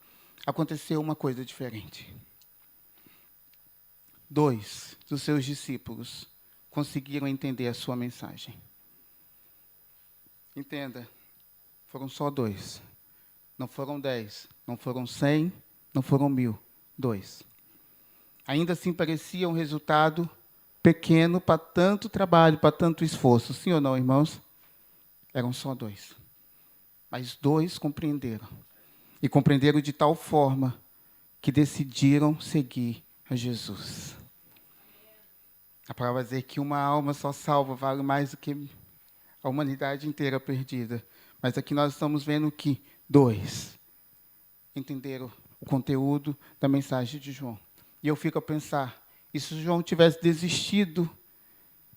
Speaker 5: aconteceu uma coisa diferente. 2 dos seus discípulos conseguiram entender a sua mensagem. Entenda, foram só 2. Não foram 10, não foram 100, não foram 1000. 2. Ainda assim parecia um resultado pequeno para tanto trabalho, para tanto esforço. Sim ou não, irmãos? Eram só 2. Mas 2 compreenderam. E compreenderam de tal forma que decidiram seguir a Jesus. A palavra vai dizer que uma alma só salva vale mais do que a humanidade inteira perdida. Mas aqui nós estamos vendo que 2 entenderam o conteúdo da mensagem de João. E eu fico a pensar, e se João tivesse desistido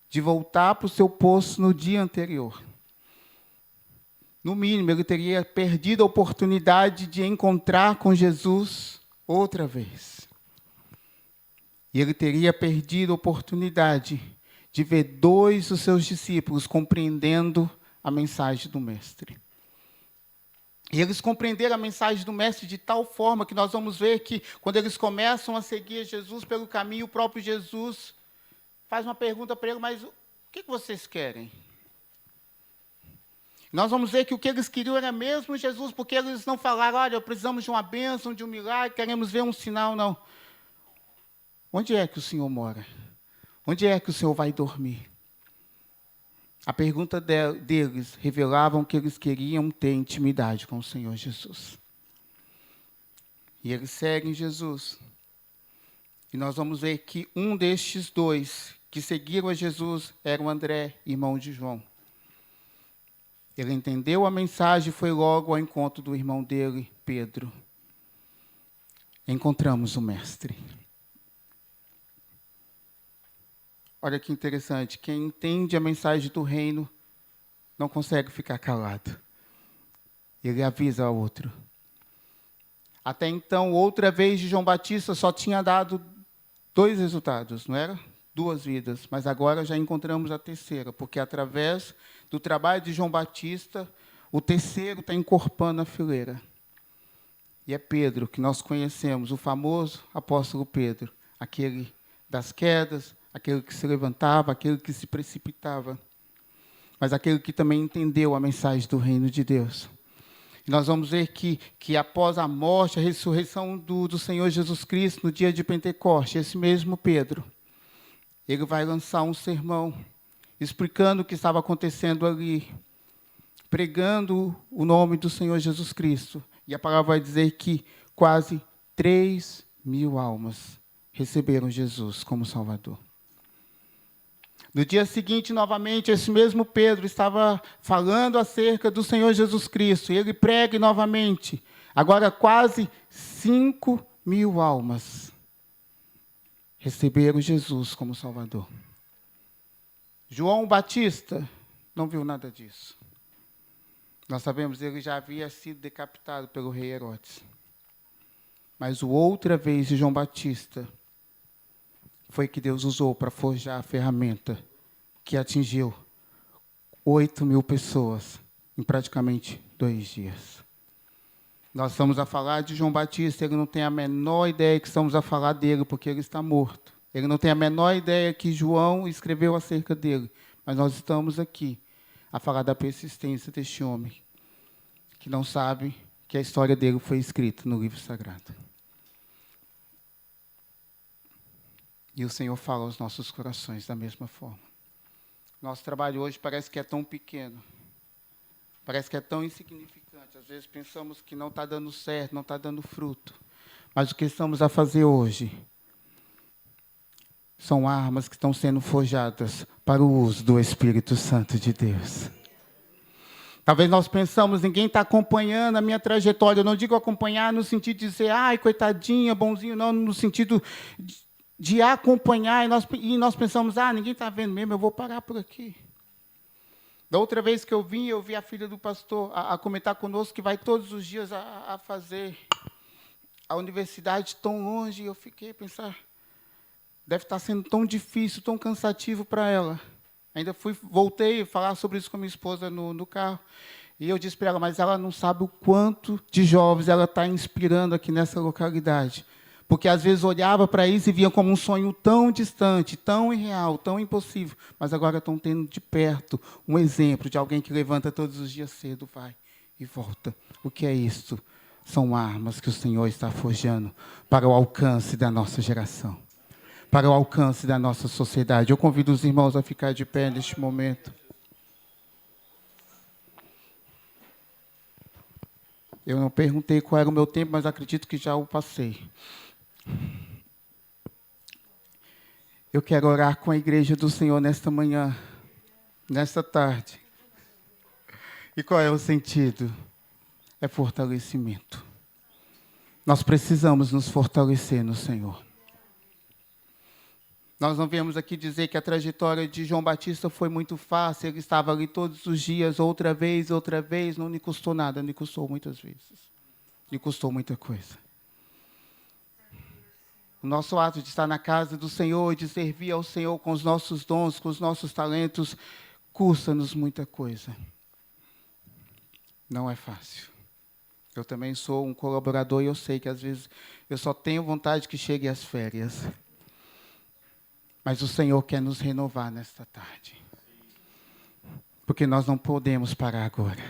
Speaker 5: de voltar para o seu posto no dia anterior? No mínimo, ele teria perdido a oportunidade de encontrar com Jesus outra vez. E ele teria perdido a oportunidade de ver 2 dos seus discípulos compreendendo a mensagem do Mestre. E eles compreenderam a mensagem do Mestre de tal forma que nós vamos ver que, quando eles começam a seguir Jesus pelo caminho, o próprio Jesus faz uma pergunta para eles: mas o que vocês querem? Nós vamos ver que o que eles queriam era mesmo Jesus, porque eles não falaram: olha, precisamos de uma bênção, de um milagre, queremos ver um sinal, não. Onde é que o Senhor mora? Onde é que o Senhor vai dormir? A pergunta deles revelavam que eles queriam ter intimidade com o Senhor Jesus. E eles seguem Jesus. E nós vamos ver que um destes 2 que seguiram a Jesus era o André, irmão de João. Ele entendeu a mensagem e foi logo ao encontro do irmão dele, Pedro. Encontramos o Mestre. Olha que interessante, quem entende a mensagem do reino não consegue ficar calado. Ele avisa ao outro. Até então, outra vez de João Batista só tinha dado 2 resultados, não era? 2 vidas, mas agora já encontramos a terceira, porque através do trabalho de João Batista, o terceiro está encorpando a fileira. E é Pedro, que nós conhecemos, o famoso apóstolo Pedro, aquele das quedas, aquele que se levantava, aquele que se precipitava, mas aquele que também entendeu a mensagem do reino de Deus. E nós vamos ver que após a morte, a ressurreição do Senhor Jesus Cristo, no dia de Pentecostes, esse mesmo Pedro, ele vai lançar um sermão, explicando o que estava acontecendo ali, pregando o nome do Senhor Jesus Cristo. E a palavra vai dizer que quase 3.000 almas receberam Jesus como Salvador. No dia seguinte, novamente, esse mesmo Pedro estava falando acerca do Senhor Jesus Cristo. E ele prega novamente. Agora, quase 5.000 almas receberam Jesus como Salvador. João Batista não viu nada disso. Nós sabemos que ele já havia sido decapitado pelo rei Herodes. Mas o outra vez de João Batista foi que Deus usou para forjar a ferramenta que atingiu 8.000 pessoas em praticamente 2 dias. Nós estamos a falar de João Batista, ele não tem a menor ideia que estamos a falar dele, porque ele está morto. Ele não tem a menor ideia que João escreveu acerca dele. Mas nós estamos aqui a falar da persistência deste homem, que não sabe que a história dele foi escrita no livro sagrado. E o Senhor fala aos nossos corações da mesma forma. Nosso trabalho hoje parece que é tão pequeno, parece que é tão insignificante. Às vezes pensamos que não está dando certo, não está dando fruto. Mas o que estamos a fazer hoje são armas que estão sendo forjadas para o uso do Espírito Santo de Deus. Talvez nós pensamos, ninguém está acompanhando a minha trajetória. Eu não digo acompanhar no sentido de dizer, ai, coitadinha, bonzinho, não, no sentido de acompanhar, e nós pensamos, ninguém está vendo mesmo, eu vou parar por aqui. Da outra vez que eu vi a filha do pastor a comentar conosco que vai todos os dias a fazer a universidade tão longe, e eu fiquei a pensar, deve estar sendo tão difícil, tão cansativo para ela. Ainda voltei a falar sobre isso com a minha esposa no carro, e eu disse para ela, mas ela não sabe o quanto de jovens ela está inspirando aqui nessa localidade. Porque às vezes olhava para isso e via como um sonho tão distante, tão irreal, tão impossível, mas agora estão tendo de perto um exemplo de alguém que levanta todos os dias cedo, vai e volta. O que é isso? São armas que o Senhor está forjando para o alcance da nossa geração, para o alcance da nossa sociedade. Eu convido os irmãos a ficar de pé neste momento. Eu não perguntei qual era o meu tempo, mas acredito que já o passei. Eu quero orar com a igreja do Senhor nesta manhã, nesta tarde. E qual é o sentido? É fortalecimento. Nós precisamos nos fortalecer no Senhor. Nós não viemos aqui dizer que a trajetória de João Batista foi muito fácil, ele estava ali todos os dias, outra vez, não lhe custou nada, lhe custou muitas vezes. Lhe custou muita coisa. O nosso ato de estar na casa do Senhor, de servir ao Senhor com os nossos dons, com os nossos talentos, custa-nos muita coisa. Não é fácil. Eu também sou um colaborador e eu sei que às vezes eu só tenho vontade que chegue as férias. Mas o Senhor quer nos renovar nesta tarde. Porque nós não podemos parar agora.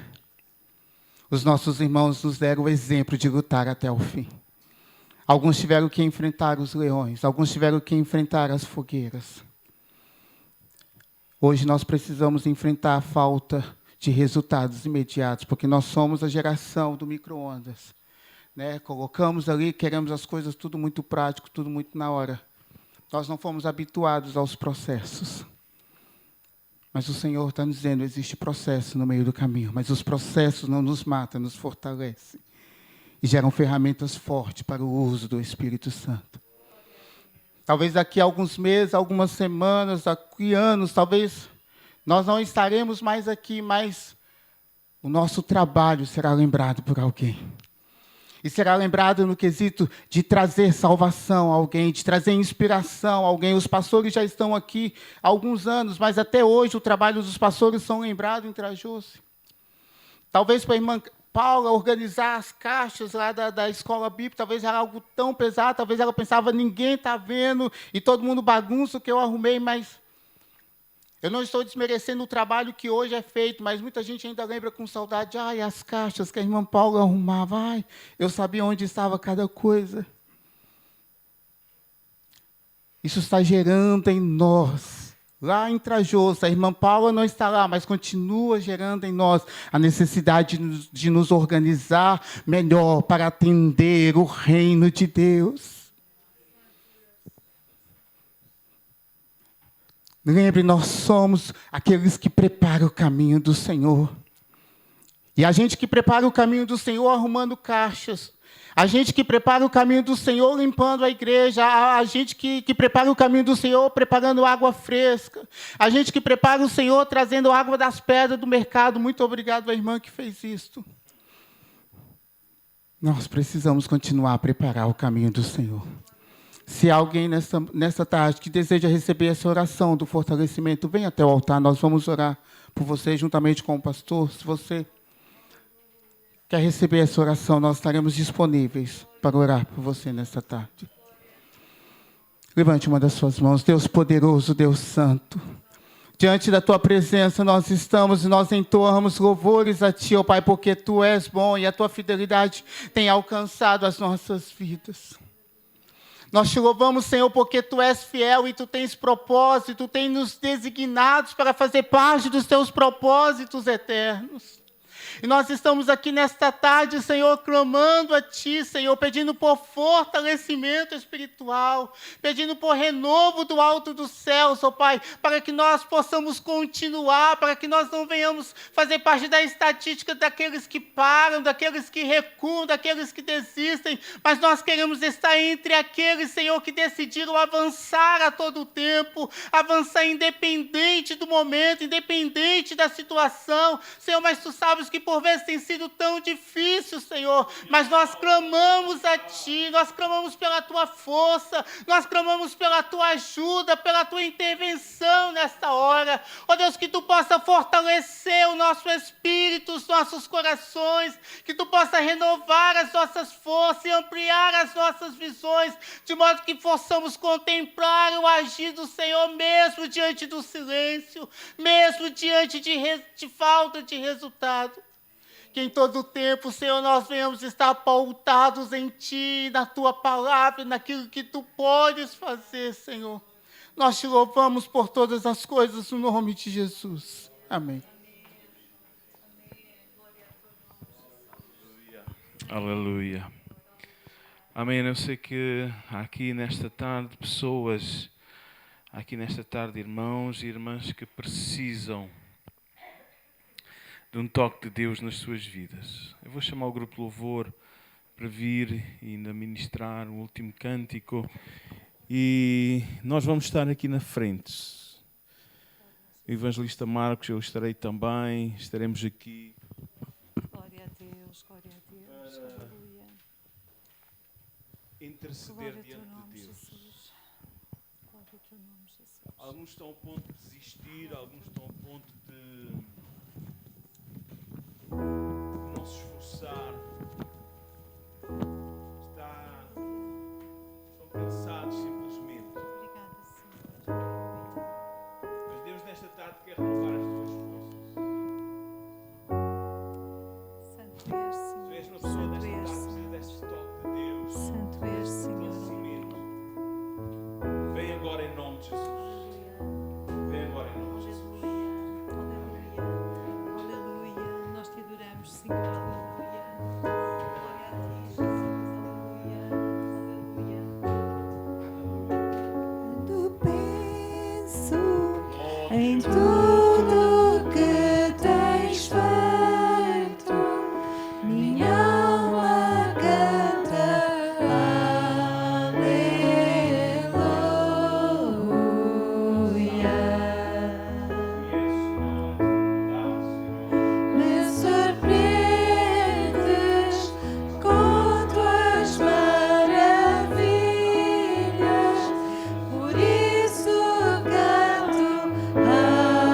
Speaker 5: Os nossos irmãos nos deram o exemplo de lutar até o fim. Alguns tiveram que enfrentar os leões, alguns tiveram que enfrentar as fogueiras. Hoje nós precisamos enfrentar a falta de resultados imediatos, porque nós somos a geração do micro-ondas. Né? Colocamos ali, queremos as coisas tudo muito prático, tudo muito na hora. Nós não fomos habituados aos processos. Mas o Senhor está nos dizendo, existe processo no meio do caminho, mas os processos não nos matam, nos fortalecem. E geram ferramentas fortes para o uso do Espírito Santo. Talvez daqui a alguns meses, algumas semanas, daqui a anos, talvez nós não estaremos mais aqui, mas o nosso trabalho será lembrado por alguém. E será lembrado no quesito de trazer salvação a alguém, de trazer inspiração a alguém. Os pastores já estão aqui há alguns anos, mas até hoje o trabalho dos pastores são lembrados em Trajose. Talvez para a irmã Paula organizar as caixas lá da escola bíblica, talvez era algo tão pesado, talvez ela pensava, ninguém está vendo, e todo mundo bagunça o que eu arrumei, mas eu não estou desmerecendo o trabalho que hoje é feito, mas muita gente ainda lembra com saudade, as caixas que a irmã Paula arrumava, eu sabia onde estava cada coisa. Isso está gerando em nós, lá em Trajose, a irmã Paula não está lá, mas continua gerando em nós a necessidade de nos organizar melhor para atender o reino de Deus. Lembre, nós somos aqueles que preparam o caminho do Senhor. E a gente que prepara o caminho do Senhor arrumando caixas. A gente que prepara o caminho do Senhor limpando a igreja. A gente que prepara o caminho do Senhor preparando água fresca. A gente que prepara o Senhor trazendo água das pedras do mercado. Muito obrigado à irmã que fez isto. Nós precisamos continuar a preparar o caminho do Senhor. Se há alguém nessa tarde que deseja receber essa oração do fortalecimento, venha até o altar, nós vamos orar por você juntamente com o pastor. Se você quer receber essa oração, nós estaremos disponíveis para orar por você nessa tarde. Levante uma das suas mãos. Deus poderoso, Deus santo, diante da tua presença nós estamos e nós entoamos louvores a ti, ó Pai, porque tu és bom e a tua fidelidade tem alcançado as nossas vidas. Nós te louvamos, Senhor, porque tu és fiel e tu tens propósito, tu tens nos designados para fazer parte dos teus propósitos eternos. E nós estamos aqui nesta tarde, Senhor, clamando a Ti, Senhor, pedindo por fortalecimento espiritual, pedindo por renovo do alto dos céus, ó Pai, para que nós possamos continuar, para que nós não venhamos fazer parte da estatística daqueles que param, daqueles que recuam, daqueles que desistem, mas nós queremos estar entre aqueles, Senhor, que decidiram avançar a todo tempo, avançar independente do momento, independente da situação, Senhor, mas Tu sabes que por vezes tem sido tão difícil, Senhor, mas nós clamamos a Ti, nós clamamos pela Tua força, nós clamamos pela Tua ajuda, pela Tua intervenção nesta hora. Ó Deus, que Tu possa fortalecer o nosso espírito, os nossos corações, que Tu possa renovar as nossas forças e ampliar as nossas visões, de modo que possamos contemplar o agir do Senhor mesmo diante do silêncio, mesmo diante de falta de resultado. Que em todo o tempo, Senhor, nós venhamos estar pautados em Ti, na Tua palavra, naquilo que Tu podes fazer, Senhor. Nós Te louvamos por todas as coisas, no nome de Jesus. Amém.
Speaker 1: Aleluia. Amém. Eu sei que aqui nesta tarde pessoas, aqui nesta tarde irmãos e irmãs que precisam de um toque de Deus nas suas vidas. Eu vou chamar o grupo de louvor para vir e ainda ministrar o último cântico. E nós vamos estar aqui na frente. O evangelista Marcos, eu estarei também, estaremos aqui.
Speaker 2: Glória a Deus, glória a Deus. Aleluia.
Speaker 1: Interceder
Speaker 2: Glória ao
Speaker 1: diante
Speaker 2: Teu nome,
Speaker 1: de Deus.
Speaker 2: Jesus. Glória ao Teu nome, Jesus.
Speaker 1: Alguns estão a ponto de desistir, alguns estão a ponto de não se esforçar. Estão cansados simplesmente.
Speaker 2: Obrigada, Senhor.
Speaker 1: Mas Deus nesta tarde quer renovar as tuas forças.
Speaker 2: Santo és,
Speaker 1: Tu
Speaker 2: Senhor.
Speaker 1: és uma pessoa
Speaker 2: Santo
Speaker 1: desta
Speaker 2: és,
Speaker 1: tarde, precisa
Speaker 2: Senhor.
Speaker 1: deste toque de Deus.
Speaker 2: Santo és, Senhor.
Speaker 1: Fortalecimento. Vem agora em nome de Jesus. Vem agora em nome de Jesus.
Speaker 2: Aleluia. Aleluia. Nós Te adoramos, Senhor. Aleluia. Glória a Ti, Jesus. Aleluia. Quando penso em tudo que tens feito, minha alma canta aleluia. Me surpreendes com tuas maravilhas, por isso canto aleluia.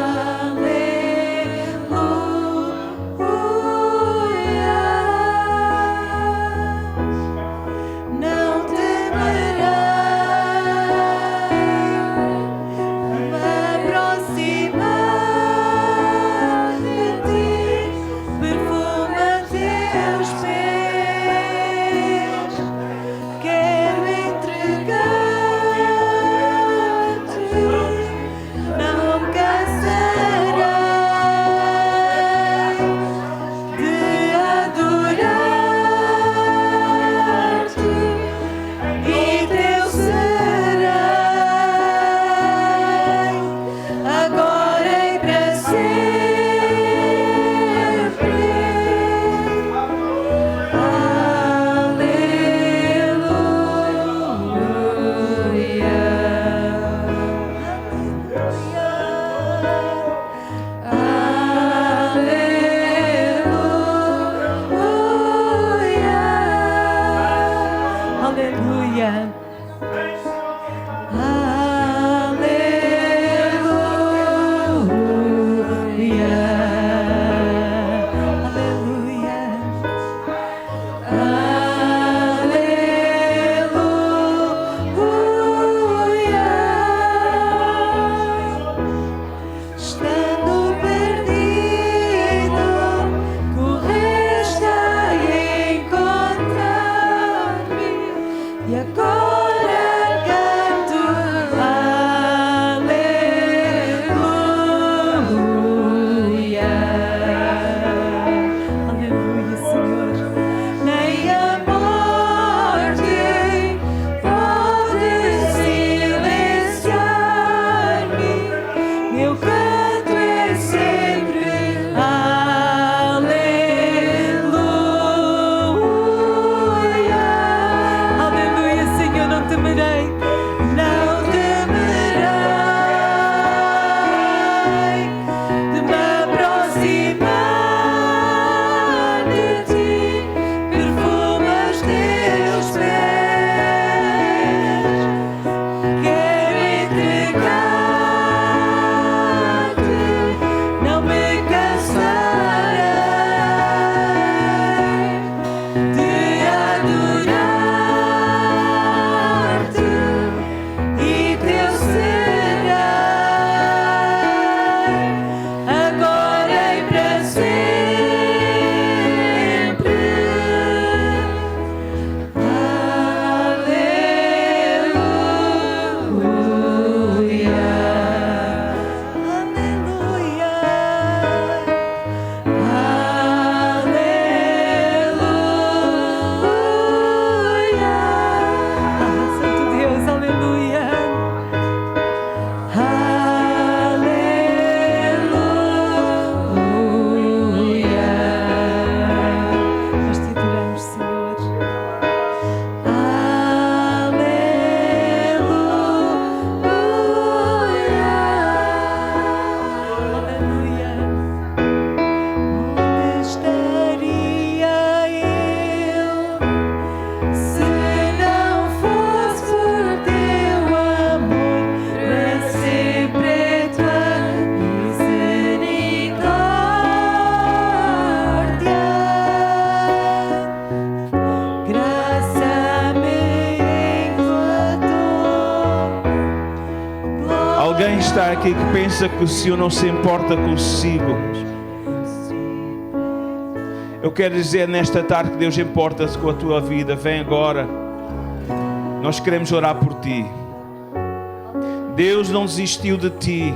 Speaker 3: Aleluia.
Speaker 1: Alguém está aqui que pensa que o Senhor não se importa consigo. Eu quero dizer nesta tarde que Deus importa-se com a tua vida. Vem agora. Nós queremos orar por ti. Deus não desistiu de ti.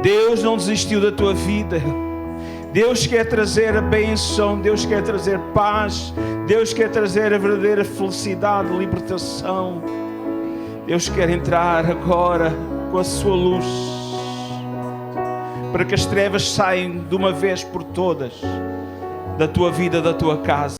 Speaker 1: Deus não desistiu da tua vida. Deus quer trazer a bênção. Deus quer trazer paz. Deus quer trazer a verdadeira felicidade, libertação. Deus quer entrar agora com a sua luz, para que as trevas saiam de uma vez por todas da tua vida, da tua casa.